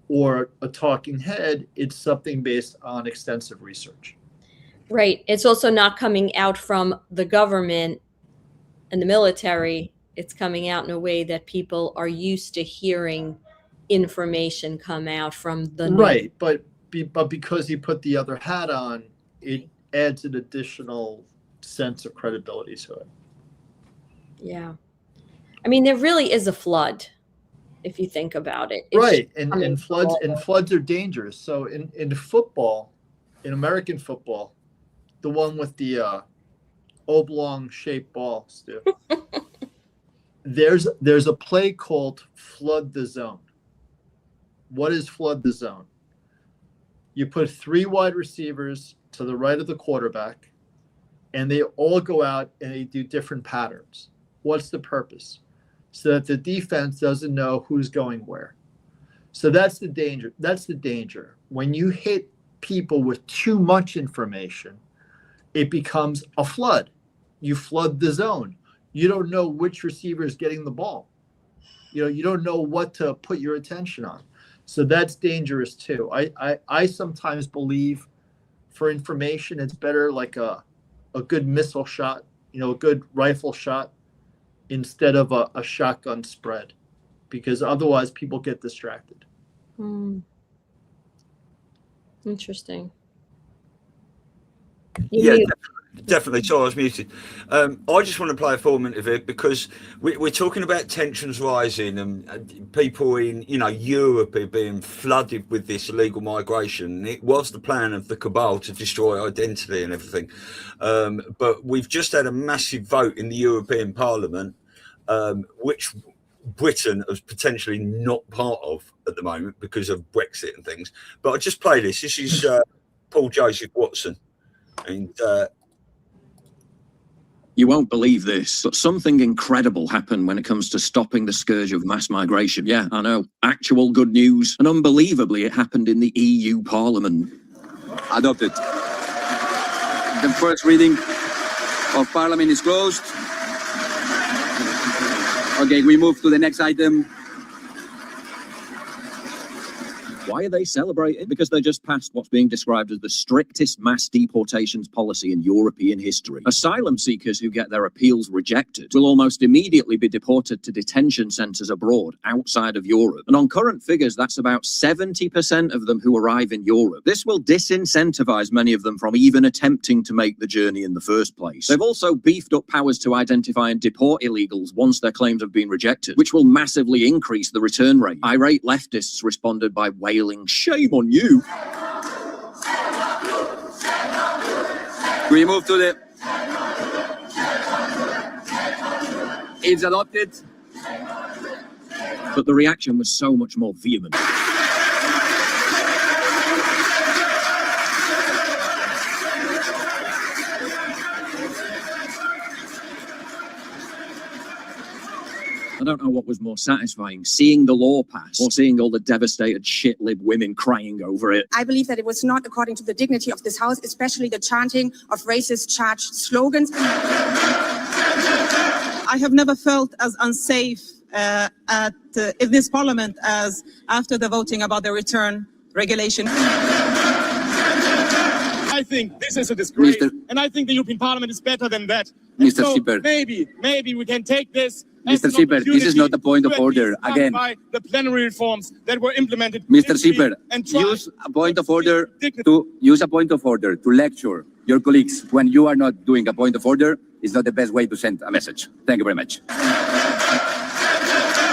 or a talking head. It's something based on extensive research. Right. It's also not coming out from the government and the military. It's coming out in a way that people are used to hearing information come out from the news. Right. But because he put the other hat on, it adds an additional sense of credibility to it. Yeah. I mean, there really is a flood, if you think about it. It's right. And floods are dangerous. So in football, in American football, the one with the oblong shaped ball, Stu, there's a play called flood the zone. What is flood the zone? You put 3 wide receivers to the right of the quarterback, and they all go out and they do different patterns. What's the purpose? So that the defense doesn't know who's going where. So that's the danger. That's the danger. When you hit people with too much information, it becomes a flood. You flood the zone. You don't know which receiver is getting the ball. You don't know what to put your attention on. So that's dangerous too. I sometimes believe for information, it's better like a good missile shot, a good rifle shot, instead of a shotgun spread, because otherwise people get distracted. Interesting. Yeah, definitely. So I was muted. I just want to play a 4-minute of it because we're talking about tensions rising and people in Europe are being flooded with this illegal migration. It was the plan of the cabal to destroy identity and everything. But we've just had a massive vote in the European Parliament, which Britain is potentially not part of at the moment because of Brexit and things. But I'll just play this. This is Paul Joseph Watson. And you won't believe this, but something incredible happened when it comes to stopping the scourge of mass migration. Yeah, I know. Actual good news. And unbelievably, it happened in the EU Parliament. Adopted. The first reading of Parliament is closed. Okay, we move to the next item. Why are they celebrating? Because they just passed what's being described as the strictest mass deportations policy in European history. Asylum seekers who get their appeals rejected will almost immediately be deported to detention centres abroad, outside of Europe. And on current figures, that's about 70% of them who arrive in Europe. This will disincentivise many of them from even attempting to make the journey in the first place. They've also beefed up powers to identify and deport illegals once their claims have been rejected, which will massively increase the return rate. Irate leftists responded by wailing, "Shame on you." We move to the... It's adopted. But the reaction was so much more vehement. I don't know what was more satisfying, seeing the law pass or seeing all the devastated shit-lib women crying over it. I believe that it was not according to the dignity of this House, especially the chanting of racist charged slogans. I have never felt as unsafe in this Parliament as after the voting about the return regulation. I think this is a disgrace, and I think the European Parliament is better than that. Mr. Sieber. Maybe we can take this Mr. Sieber, this is not the point of order. Again, the plenary reforms that were implemented. Mr. Sieber, use a point of order to lecture your colleagues when you are not doing a point of order is not the best way to send a message. Thank you very much.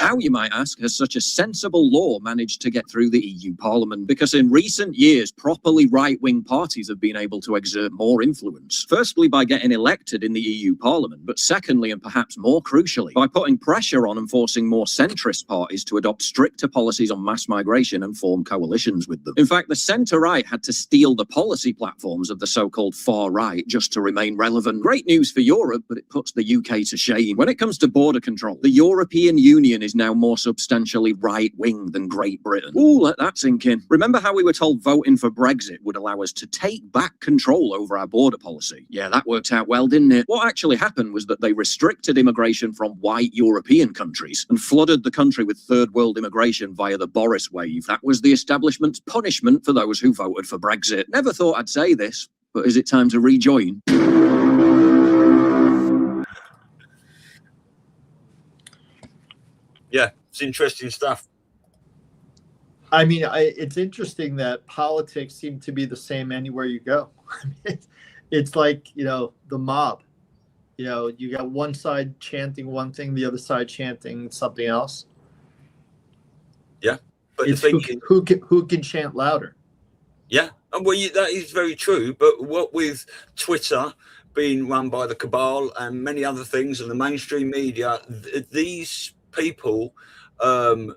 How, you might ask, has such a sensible law managed to get through the EU Parliament? Because in recent years, properly right-wing parties have been able to exert more influence. Firstly, by getting elected in the EU Parliament, but secondly, and perhaps more crucially, by putting pressure on and forcing more centrist parties to adopt stricter policies on mass migration and form coalitions with them. In fact, the centre-right had to steal the policy platforms of the so-called far-right just to remain relevant. Great news for Europe, but it puts the UK to shame. When it comes to border control, the European Union is now more substantially right-wing than Great Britain. Ooh, let that sink in. Remember how we were told voting for Brexit would allow us to take back control over our border policy? Yeah, that worked out well, didn't it? What actually happened was that they restricted immigration from white European countries and flooded the country with third world immigration via the Boris wave. That was the establishment's punishment for those who voted for Brexit. Never thought I'd say this, but is it time to rejoin? Yeah, it's interesting stuff. I mean, it's interesting that politics seem to be the same anywhere you go. It's like, the mob. You got one side chanting one thing, the other side chanting something else. Yeah, but it's the thing who can chant louder. Yeah, and well, that is very true. But what with Twitter being run by the cabal and many other things, and the mainstream media, these people, and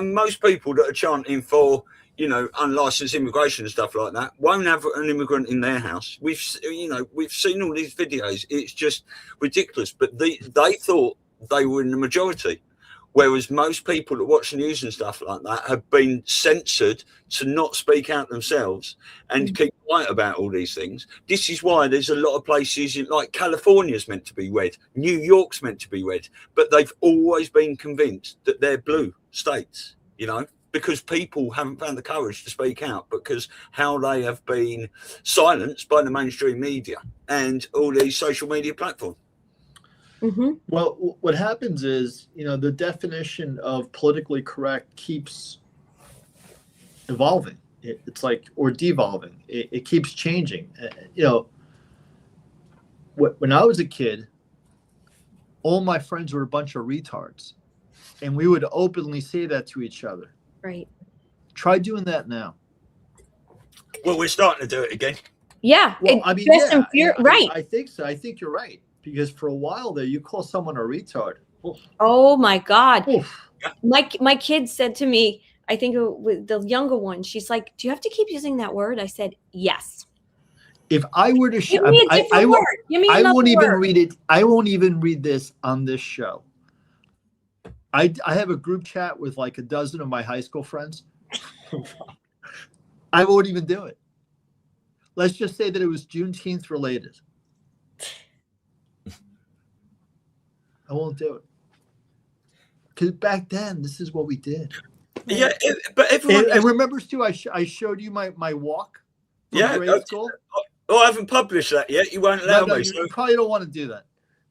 most people that are chanting for, unlicensed immigration and stuff like that, won't have an immigrant in their house. We've seen all these videos. It's just ridiculous. But they thought they were in the majority, whereas most people that watch the news and stuff like that have been censored to not speak out themselves and keep quiet about all these things. This is why there's a lot of places like California's meant to be red, New York's meant to be red, but they've always been convinced that they're blue states, because people haven't found the courage to speak out, because how they have been silenced by the mainstream media and all these social media platforms. Mm-hmm. Well, what happens is, the definition of politically correct keeps evolving. It's like, or devolving. It keeps changing. When I was a kid, all my friends were a bunch of retards, and we would openly say that to each other. Right. Try doing that now. Well, we're starting to do it again. Yeah. Well, I mean, right. I think so. I think you're right. Because for a while there, you call someone a retard. Oof. Oh my God. Oof. My kid said to me, I think with the younger one, she's like, "Do you have to keep using that word?" I said, "Yes." If I were to Give me a different word. Give me another won't even word. read it. I won't even read this on this show. I have a group chat with like a dozen of my high school friends. I won't even do it. Let's just say that it was Juneteenth related. I won't do it. Because back then, this is what we did. Yeah, but everyone... And remember, Stu, I showed you my walk from grade school? Oh, I haven't published that yet. You won't allow me. You probably don't want to do that.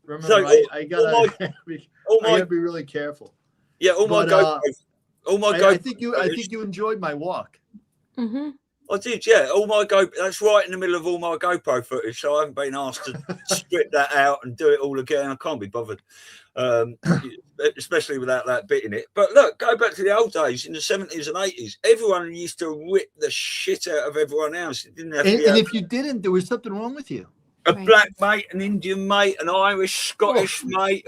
Remember, So, I gotta be really careful. Yeah, I think you enjoyed my walk. Mm-hmm. I did, yeah. That's right in the middle of all my GoPro footage, so I haven't been asked to strip that out and do it all again. I can't be bothered, especially without that bit in it. But look, go back to the old days in the 70s and 80s. Everyone used to rip the shit out of everyone else. It didn't have to and if you didn't, there was something wrong with you. A black mate, an Indian mate, an Irish, Scottish mate,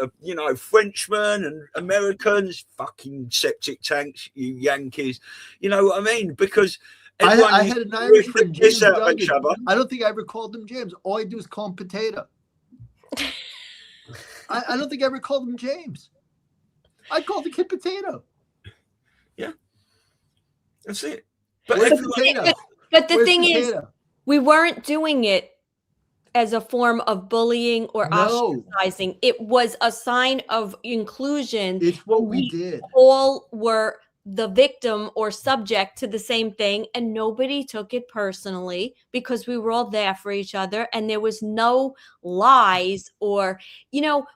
Frenchmen and Americans, fucking septic tanks, you Yankees. You know what I mean? Because I had an Irish friend, James Duggan. I don't think I ever called him James. All I do is call him Potato. I don't think I ever called him James. I called the kid Potato. Yeah. That's it. But the thing is, we weren't doing it as a form of bullying or ostracizing. It was a sign of inclusion. It's what we did. All were the victim or subject to the same thing, and nobody took it personally because we were all there for each other, and there was no lies or,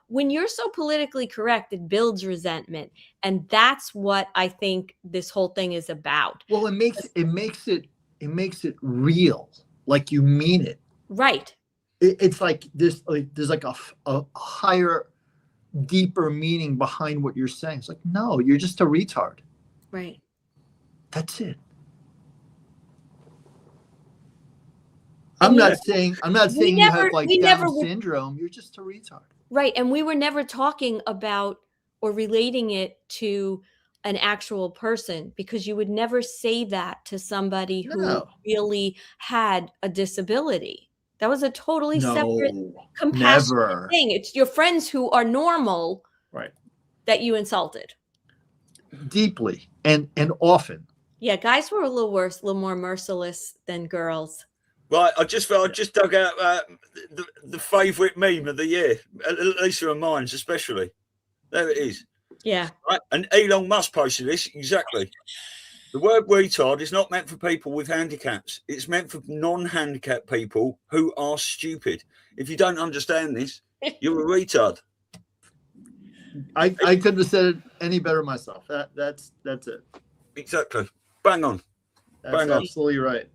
when you're so politically correct, it builds resentment, and that's what I think this whole thing is about. Well, it makes it real, like you mean it. Right. It's like there's like a higher, deeper meaning behind what you're saying. It's like, no, you're just a retard. Right. That's it. I'm not saying you have like Down syndrome. You're just a retard. Right. And we were never talking about or relating it to an actual person, because you would never say that to somebody who really had a disability. That was a totally separate, compassionate thing. It's your friends who are normal, right, that you insulted. Deeply and often. Yeah, guys were a little worse, a little more merciless than girls. Right, I just dug out the favourite meme of the year, at least of mine's especially. There it is. Yeah. Right, and Elon Musk posted this exactly. The word retard is not meant for people with handicaps. It's meant for non-handicapped people who are stupid. If you don't understand this, you're a retard. I couldn't have said it any better myself. That's it. Exactly. Bang on. That's absolutely right.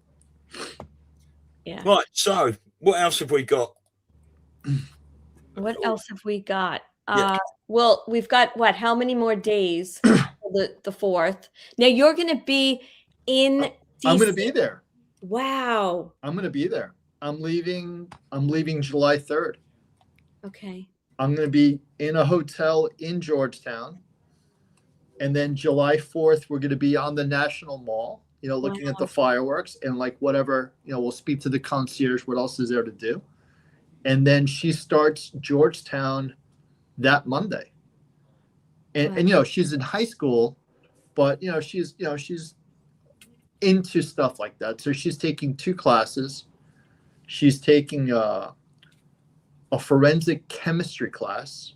Yeah. Right. So, what else have we got? What else have we got? Yeah. Well, we've got what? How many more days? the 4th. Now you're going to be in DC. I'm going to be there. Wow. I'm going to be there. I'm leaving July 3rd. Okay. I'm going to be in a hotel in Georgetown. And then July 4th, we're going to be on the National Mall, looking at the fireworks and like whatever, we'll speak to the concierge. What else is there to do? And then she starts Georgetown that Monday. And she's in high school, but she's into stuff like that. So she's taking 2 classes. She's taking a forensic chemistry class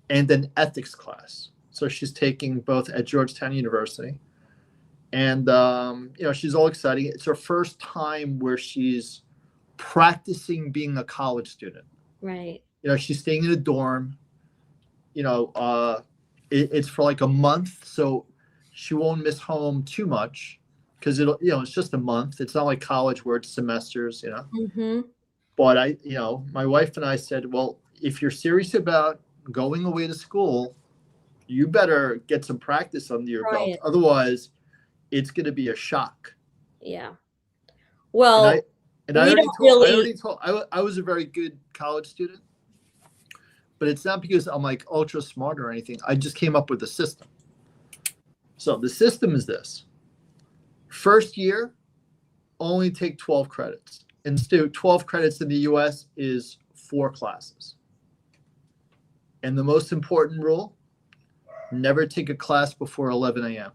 and an ethics class. So she's taking both at Georgetown University. And she's all excited. It's her first time where she's practicing being a college student. Right. She's staying in a dorm. It's for like a month, so she won't miss home too much because it's just a month. It's not like college where it's semesters, Mm-hmm. But my wife and I said, well, if you're serious about going away to school, you better get some practice under your belt. Otherwise, it's going to be a shock. Yeah. Well, I was a very good college student. But it's not because I'm like ultra smart or anything. I just came up with a system. So the system is this. First year, only take 12 credits. And 12 credits in the US is 4 classes. And the most important rule, never take a class before 11 a.m.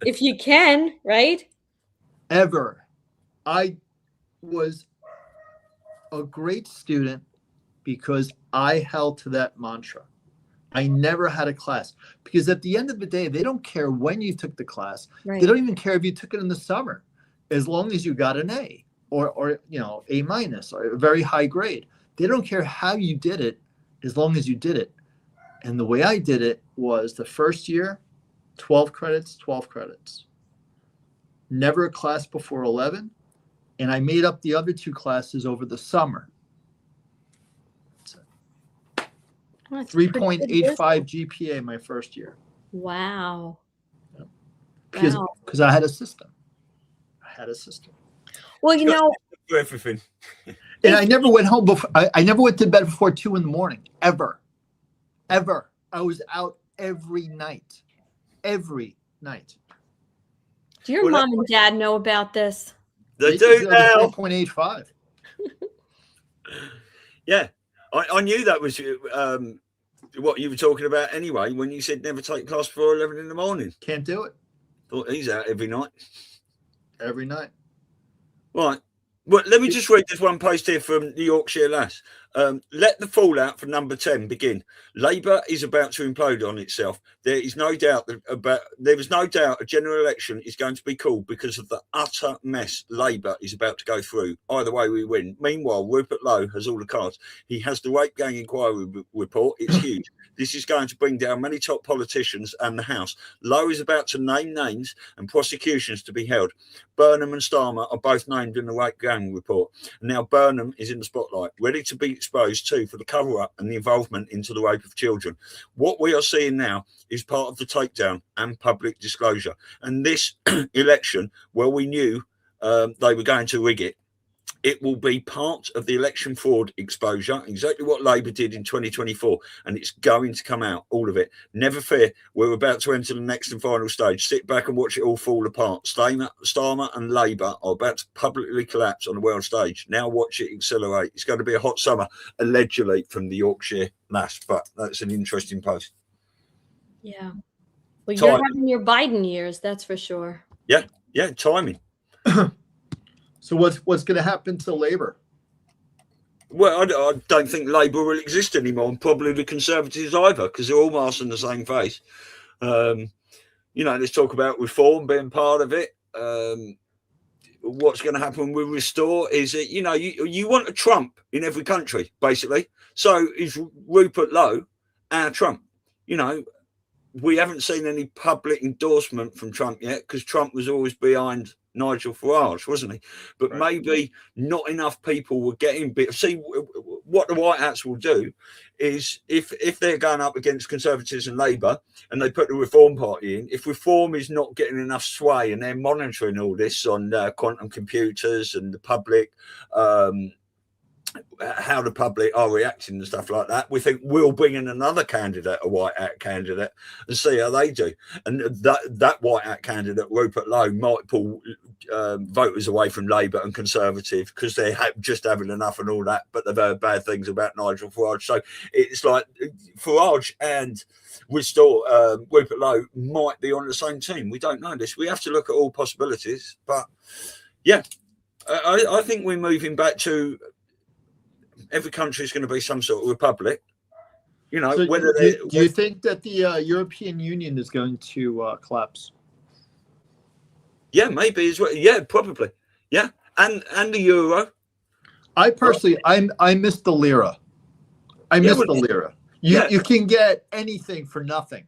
If you can, right? Ever. I was a great student because I held to that mantra. I never had a class because at the end of the day, they don't care when you took the class. Right. They don't even care if you took it in the summer, as long as you got an A or A minus or a very high grade. They don't care how you did it, as long as you did it. And the way I did it was the first year, 12 credits, 12 credits. Never a class before 11. And I made up the other 2 classes over the summer. 3.85 GPA my first year. Wow. Because I had a system. Well, For everything. And I never went home before. I never went to bed before 2 a.m. ever. I was out every night. Every night. Do your mom and dad know about this? They do now. 4.85. Yeah. I knew that was what you were talking about anyway when you said never take class before 11 in the morning. Can't do it. Thought he's out every night. Every night. Right. Well, let me just read this one post here from the Yorkshire Lass. Let the fallout for number 10 begin. Labour is about to implode on itself. There is no doubt a general election is going to be called because of the utter mess Labour is about to go through. Either way, we win. Meanwhile, Rupert Lowe has all the cards. He has the rape gang inquiry report. It's huge. This is going to bring down many top politicians and the House. Lowe is about to name names and prosecutions to be held. Burnham and Starmer are both named in the rape gang report. And now Burnham is in the spotlight, ready to be exposed too for the cover-up and the involvement into the rape of children. What we are seeing now is part of the takedown and public disclosure. And this election, well, we knew they were going to rig it. It will be part of the election fraud exposure, exactly what Labour did in 2024, and it's going to come out, all of it. Never fear, we're about to enter the next and final stage. Sit back and watch it all fall apart. Starmer and Labour are about to publicly collapse on the world stage. Now watch it accelerate. It's going to be a hot summer, allegedly, from the Yorkshire lass, but that's an interesting post. Yeah. Well, you're having your Biden years, that's for sure. Yeah, timing. So what's going to happen to Labour? Well, I don't think Labour will exist anymore, and probably the Conservatives either, because they're all masking the same face. Let's talk about reform being part of it. What's going to happen with Restore is that, you want a Trump in every country, basically. So is Rupert Lowe our Trump? We haven't seen any public endorsement from Trump yet, because Trump was always behind Nigel Farage, wasn't he? But maybe not enough people were getting bit. See, what the White Hats will do is if they're going up against Conservatives and Labour and they put the Reform Party in, if Reform is not getting enough sway and they're monitoring all this on quantum computers and the public, how the public are reacting and stuff like that, we think we'll bring in another candidate, a White Hat candidate, and see how they do. And that White Hat candidate, Rupert Lowe, might pull voters away from Labour and Conservative because they're just having enough and all that, but they've heard bad things about Nigel Farage. So it's like Farage and Restore, Rupert Lowe might be on the same team. We don't know this. We have to look at all possibilities. But yeah, I think we're moving back to every country is going to be some sort of republic. So do you think that the European Union is going to collapse? Yeah, maybe as well. Yeah, probably. Yeah, and the euro. I personally, I miss the lira. I miss the lira. You can get anything for nothing.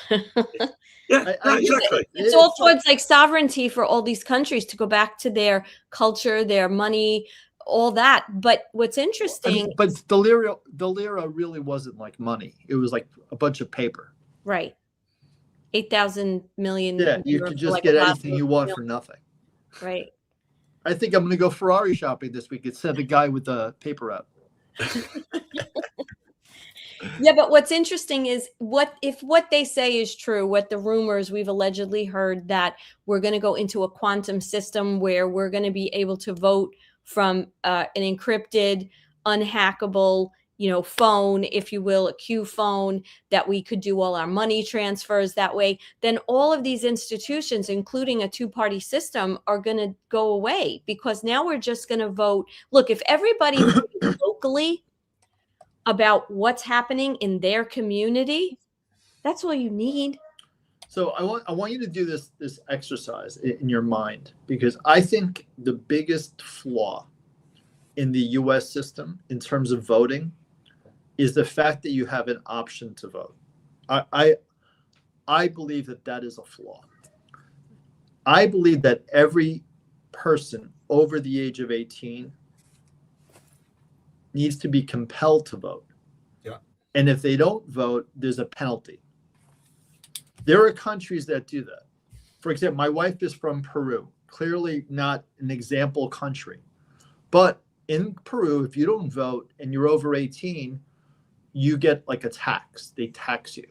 Exactly. It's all towards like sovereignty for all these countries to go back to their culture, their money, all that. But what's interesting, but the lira really wasn't like money. It was like a bunch of paper. Right. 8,000 million. Yeah, you could just get anything you want for nothing. Right. I think I'm going to go Ferrari shopping this week instead of the guy with the paper out. Yeah, but what's interesting is what they say is true, what the rumors we've allegedly heard, that we're going to go into a quantum system where we're going to be able to vote from an encrypted, unhackable, phone, if you will, a Q phone, that we could do all our money transfers that way, then all of these institutions, including a two-party system, are going to go away, because now we're just going to vote. Look, if everybody voted locally about what's happening in their community, that's all you need. So I want you to do this exercise in your mind, because I think the biggest flaw in the U.S. system in terms of voting is the fact that you have an option to vote. I believe that is a flaw. I believe that every person over the age of 18 needs to be compelled to vote. Yeah. And if they don't vote, there's a penalty. There are countries that do that. For example, my wife is from Peru, clearly not an example country. But in Peru, if you don't vote and you're over 18, you get like a tax. They tax you.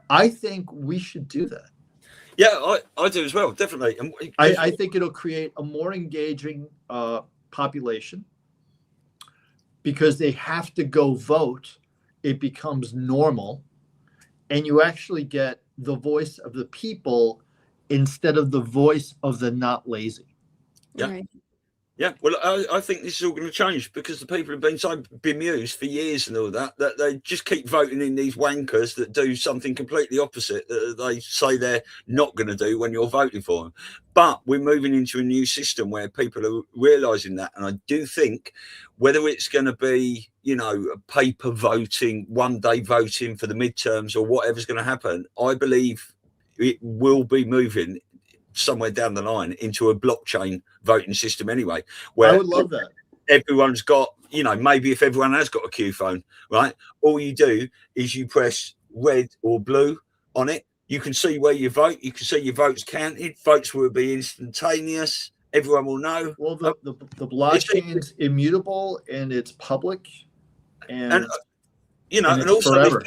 I think we should do that. Yeah, I do as well, definitely. And I think it'll create a more engaging population, because they have to go vote. It becomes normal, and you actually get the voice of the people instead of the voice of the not lazy. Yeah. Right. Yeah, well, I think this is all going to change because the people have been so bemused for years and all that they just keep voting in these wankers that do something completely opposite that they say they're not going to do when you're voting for them. But we're moving into a new system where people are realising that. And I do think whether it's going to be, you know, paper voting, one-day voting for the midterms or whatever's going to happen, I believe it will be moving somewhere down the line into a blockchain voting system anyway, where I would love that. Everyone's got, you know, maybe if everyone has got a Q phone, right, all you do is you press red or blue on it, you can see where you vote, you can see your votes counted, votes will be instantaneous, everyone will know. Well, the blockchain's immutable and it's public, and you know, and also forever.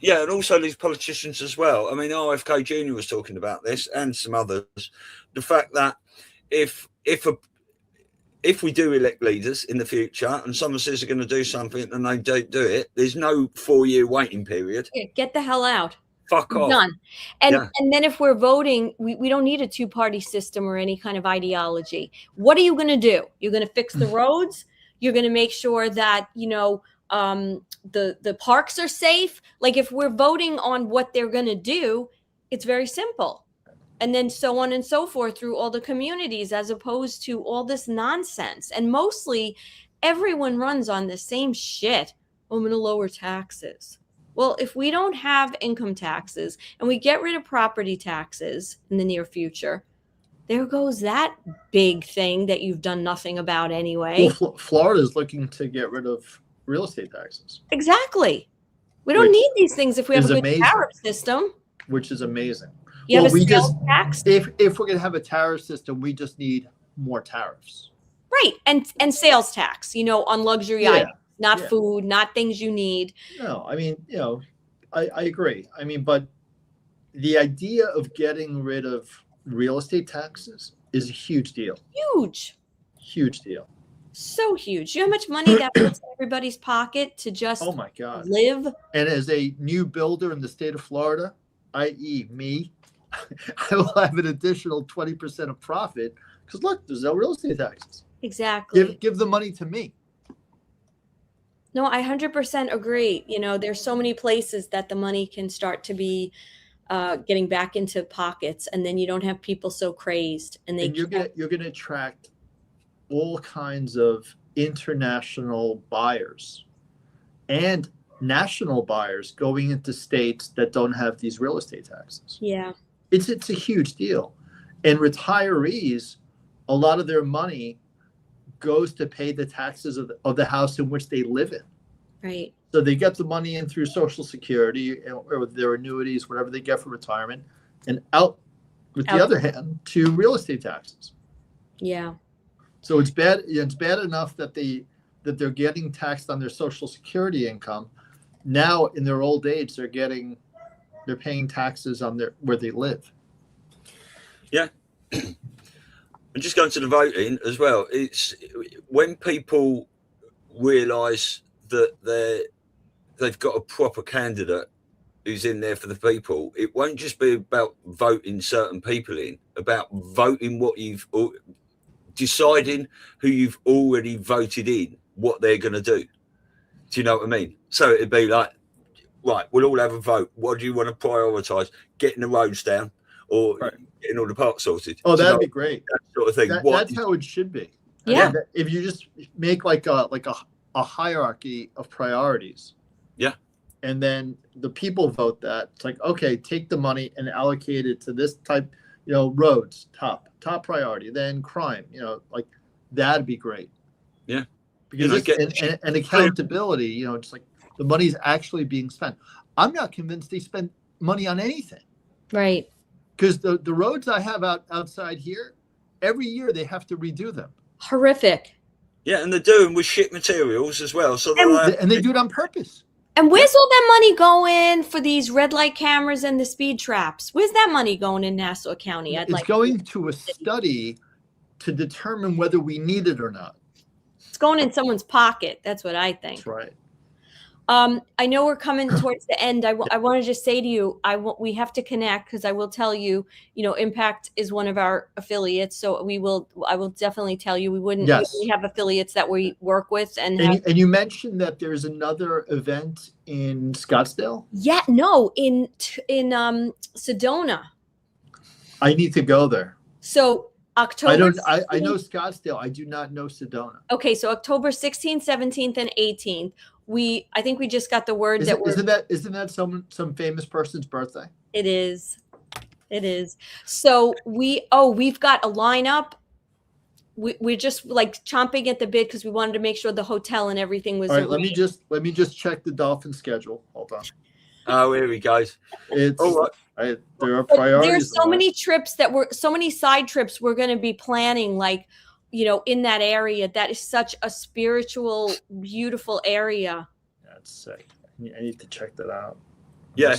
yeah, and also these politicians as well. I mean, RFK Jr. was talking about this, and some others. The fact that if we do elect leaders in the future, and someone says they're going to do something and they don't do it, there's no 4-year waiting period. Yeah, get the hell out. Fuck off. Done. And then if we're voting, we don't need a two-party system or any kind of ideology. What are you going to do? You're going to fix the roads. You're going to make sure that, you know, the parks are safe. Like, if we're voting on what they're going to do, it's very simple. And then so on and so forth through all the communities, as opposed to all this nonsense. And mostly everyone runs on the same shit. I'm going to lower taxes. Well, if we don't have income taxes and we get rid of property taxes in the near future, there goes that big thing that you've done nothing about anyway. Well, Florida is looking to get rid of real estate taxes. Exactly. We don't need these things if we have a good tariff system. Which is amazing. You have a sales tax? If we're going to have a tariff system, we just need more tariffs. Right. And sales tax, you know, on luxury items, not food, not things you need. No, I mean, you know, I agree. I mean, but the idea of getting rid of real estate taxes is a huge deal. Huge deal. So huge. You know how much money that puts in everybody's pocket to just oh my God. live? And as a new builder in the state of Florida, i.e. me, I will have an additional 20% of profit because look, there's no real estate taxes. Exactly. Give the money to me. No, I 100% agree. You know, there's so many places that the money can start to be getting back into pockets, and then you don't have people so crazed. And you're going to attract all kinds of international buyers and national buyers going into states that don't have these real estate taxes. Yeah. It's a huge deal. And retirees, a lot of their money goes to pay the taxes of the house in which they live in. Right. So they get the money in through Social Security or their annuities, whatever they get for retirement, and out with the other hand to real estate taxes. Yeah. So it's bad. It's bad enough that they're getting taxed on their Social Security income. Now in their old age, they're paying taxes on where they live. Yeah. And just going to the voting as well, it's when people realise that they've got a proper candidate who's in there for the people, it won't just be about voting certain people in, about voting deciding who you've already voted in, what they're going to do. Do you know what I mean? So it'd be like, right, we'll all have a vote. What do you want to prioritise? Getting the roads down or getting all the parks sorted? Oh, that'd be great. That sort of thing. That's how it should be. Yeah. If you just make like a hierarchy of priorities. Yeah. And then the people vote that. It's like, okay, take the money and allocate it to this type, you know, roads, top priority. Then crime, you know, like that'd be great. Yeah. Because and accountability, you know, it's like the money's actually being spent. I'm not convinced they spend money on anything. Right. Because the roads I have outside here, every year they have to redo them. Horrific. Yeah, and they're doing with shit materials as well. So and they do it on purpose. And where's all that money going for these red light cameras and the speed traps? Where's that money going in Nassau County? It's going to a study to determine whether we need it or not. It's going in someone's pocket. That's what I think. That's right. I know we're coming towards the end. I want to just say to you, we have to connect, because I will tell you, Impact is one of our affiliates. So I will definitely tell you, we wouldn't usually have affiliates that we work with. And you mentioned that there's another event in Scottsdale. Yeah, no, in Sedona. I need to go there. So October. I know Scottsdale. I do not know Sedona. Okay, so October 16th, 17th, and 18th. I think we just got the word isn't that some famous person's birthday? It is. So we've got a lineup. We're just like chomping at the bit because we wanted to make sure the hotel and everything was. All right, let me just check the Dolphin schedule. Hold on. Oh, here we go. It's all right. There are priorities. There's so many trips so many side trips we're going to be planning, like, in that area. That is such a spiritual, beautiful area. That's sick. I need to check that out. Yeah.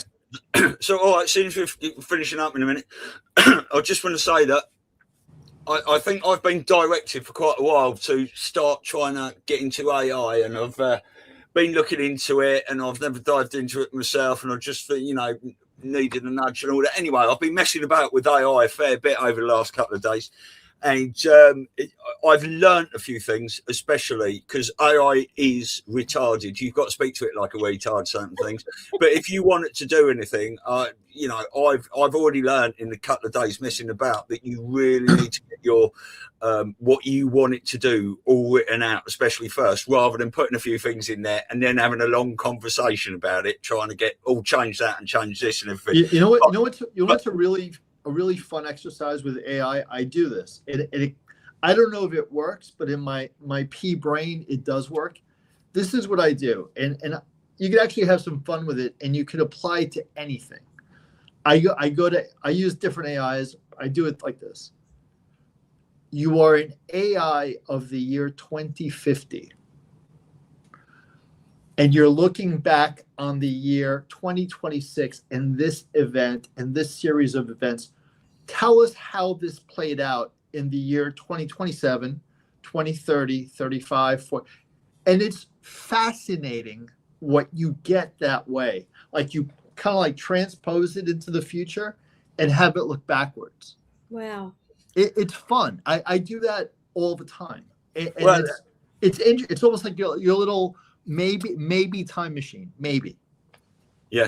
So, all right, since we're finishing up in a minute, I just want to say that I think I've been directed for quite a while to start trying to get into AI, and I've been looking into it, and I've never dived into it myself, and I just needed a nudge and all that. Anyway, I've been messing about with AI a fair bit over the last couple of days, and I've learned a few things, especially because AI is retarded. You've got to speak to it like a retard, certain things. But if you want it to do anything, I've already learned in the couple of days messing about that you really need to get your what you want it to do all written out, especially first, rather than putting a few things in there and then having a long conversation about it, trying to get change that and change this and everything. You know what's a really fun exercise with AI. I do this. I don't know if it works, but in my pea brain, it does work. This is what I do, and you can actually have some fun with it, and you can apply it to anything. I use different AIs. I do it like this. You are an AI of the year 2050, and you're looking back on the year 2026 and this event and this series of events. Tell us how this played out in the year 2027, 2030, 35, 40. And it's fascinating what you get that way. Like, you kind of like transpose it into the future and have it look backwards. Wow. It's fun. I do that all the time. And it's almost like your little maybe time machine. Maybe. Yeah.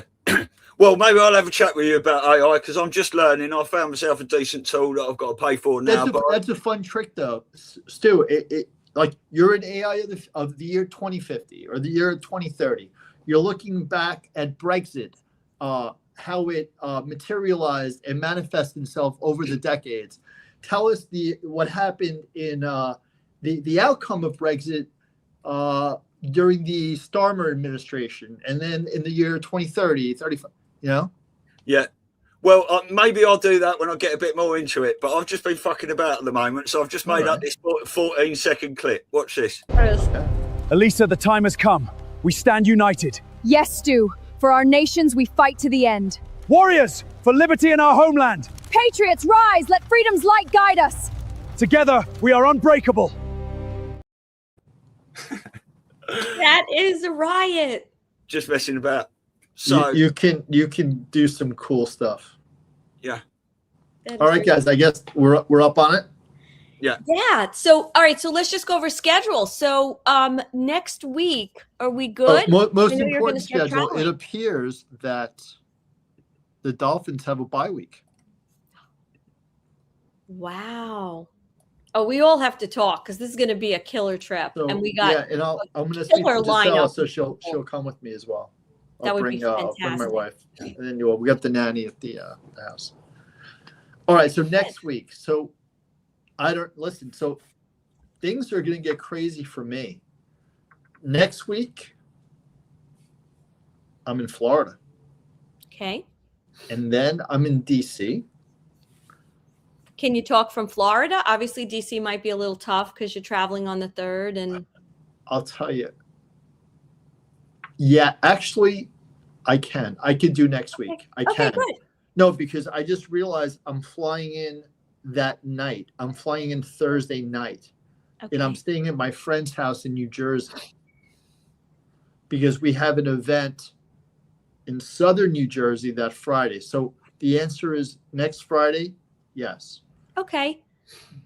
Well, maybe I'll have a chat with you about AI, because I'm just learning. I found myself a decent tool that I've got to pay for now. That's a fun trick, though, Stu. Like, you're an AI of the year 2050 or the year 2030. You're looking back at Brexit, how it materialized and manifested itself over the decades. Tell us what happened in the outcome of Brexit during the Starmer administration, and then in the year 2030, 35. Yeah. Well, maybe I'll do that when I get a bit more into it, but I've just been fucking about at the moment, so I've just made up this 14-second clip. Watch this. Elisa, the time has come. We stand united. Yes, Stu. For our nations, we fight to the end. Warriors, for liberty in our homeland. Patriots, rise! Let freedom's light guide us. Together, we are unbreakable. That is a riot. Just messing about. So you can do some cool stuff. Yeah. All right, guys. I guess we're up on it. Yeah. Yeah. So, all right. So let's just go over schedule. So, next week, are we good? Most important schedule. It appears that the Dolphins have a bye week. Wow. Oh, we all have to talk, because this is going to be a killer trip, and we got and I'm going to speak to Giselle, so she'll come with me as well. That would be fantastic. I'll bring my wife, and then we got the nanny at the house. All right, so next week. So So things are going to get crazy for me. Next week, I'm in Florida. Okay. And then I'm in DC. Can you talk from Florida? Obviously, DC might be a little tough because you're traveling on the 3rd, and I'll tell you. Yeah, actually, I can. I could do next week. I can. Good. No, because I just realized I'm flying in that night. I'm flying in Thursday night. Okay. And I'm staying at my friend's house in New Jersey. because we have an event in southern New Jersey that Friday. So the answer is next Friday, yes. Okay.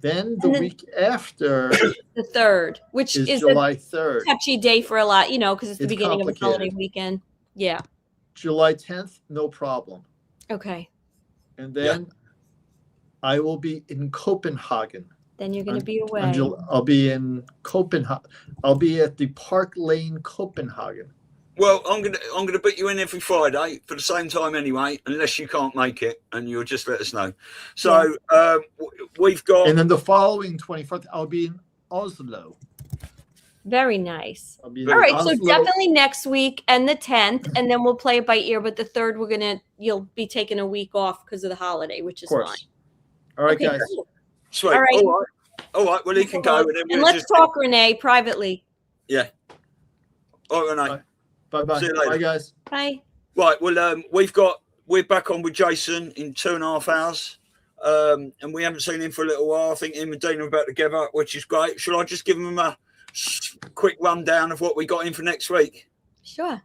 Then the week after the 3rd, which is July 3rd. Touchy day for a lot, you know, because it's the It's beginning of a holiday complicated. weekend. Yeah. July 10th, no problem. Okay. And then I will be in Copenhagen. Then you're going to be away. I'll be in Copenhagen. I'll be at the Park Lane, Copenhagen. Well, I'm gonna put you in every Friday for the same time anyway, unless you can't make it, and you'll just let us know. So we've got, and then the following 24th, I'll be in Oslo. Very nice. All right, so definitely next week and the 10th, and then we'll play it by ear. But the 3rd, you'll be taking a week off because of the holiday, which is fine. All right, okay, guys. Cool. Sweet. All right. All right. Well, he can go, and let's talk, Rene, privately. Yeah. All right, Rene. Bye-bye. See you later. Bye, guys. Bye. Right. Well, we're back on with Jason in 2.5 hours. And we haven't seen him for a little while. I think him and Dean are about to give up, which is great. Should I just give him a quick rundown of what we got in for next week? Sure.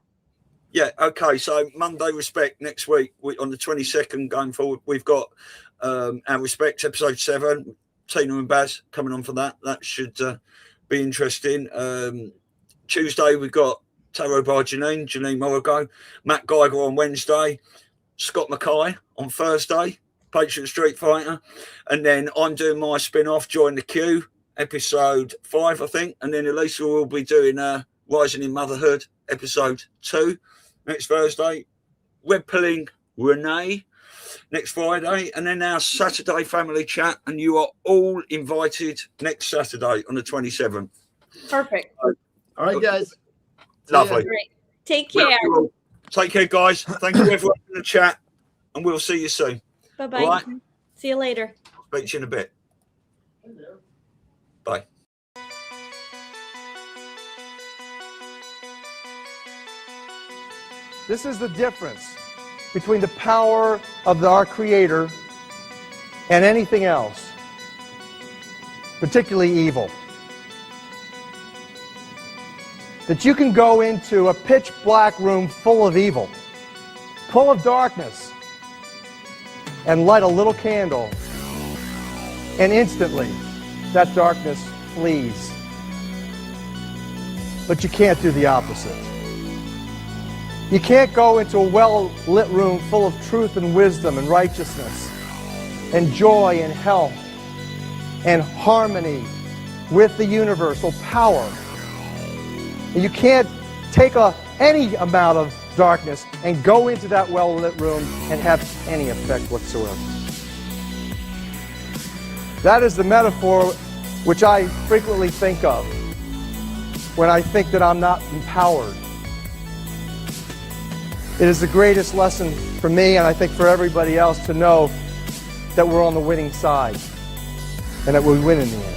Yeah. Okay. So Monday Respect next week, on the 22nd going forward, we've got our Respect episode 7. Tina and Baz coming on for that. That should be interesting. Tuesday we've got Tarot by Janine Morrigo, Matt Geiger on Wednesday, Scott Mackay on Thursday, Patriots Street Fighter, and then I'm doing my spin-off, Join the Queue, episode 5, I think, and then Elisa will be doing Rising in Motherhood, episode 2, next Thursday, REDPILLING Rene next Friday, and then our Saturday family chat, and you are all invited next Saturday on the 27th. Perfect. All right, guys. Lovely. Great. Take care. Take care, guys. Thank you, everyone, in the chat, and we'll see you soon. Bye-bye. All right? See you later. Speak to you in a bit. Bye. This is the difference between the power of our Creator and anything else, particularly evil. That you can go into a pitch black room full of evil, full of darkness, and light a little candle, and instantly that darkness flees. But you can't do the opposite. You can't go into a well-lit room full of truth and wisdom and righteousness and joy and health and harmony with the universal power. And you can't take any amount of darkness and go into that well-lit room and have any effect whatsoever. That is the metaphor which I frequently think of when I think that I'm not empowered. It is the greatest lesson for me, and I think for everybody else, to know that we're on the winning side and that we win in the end.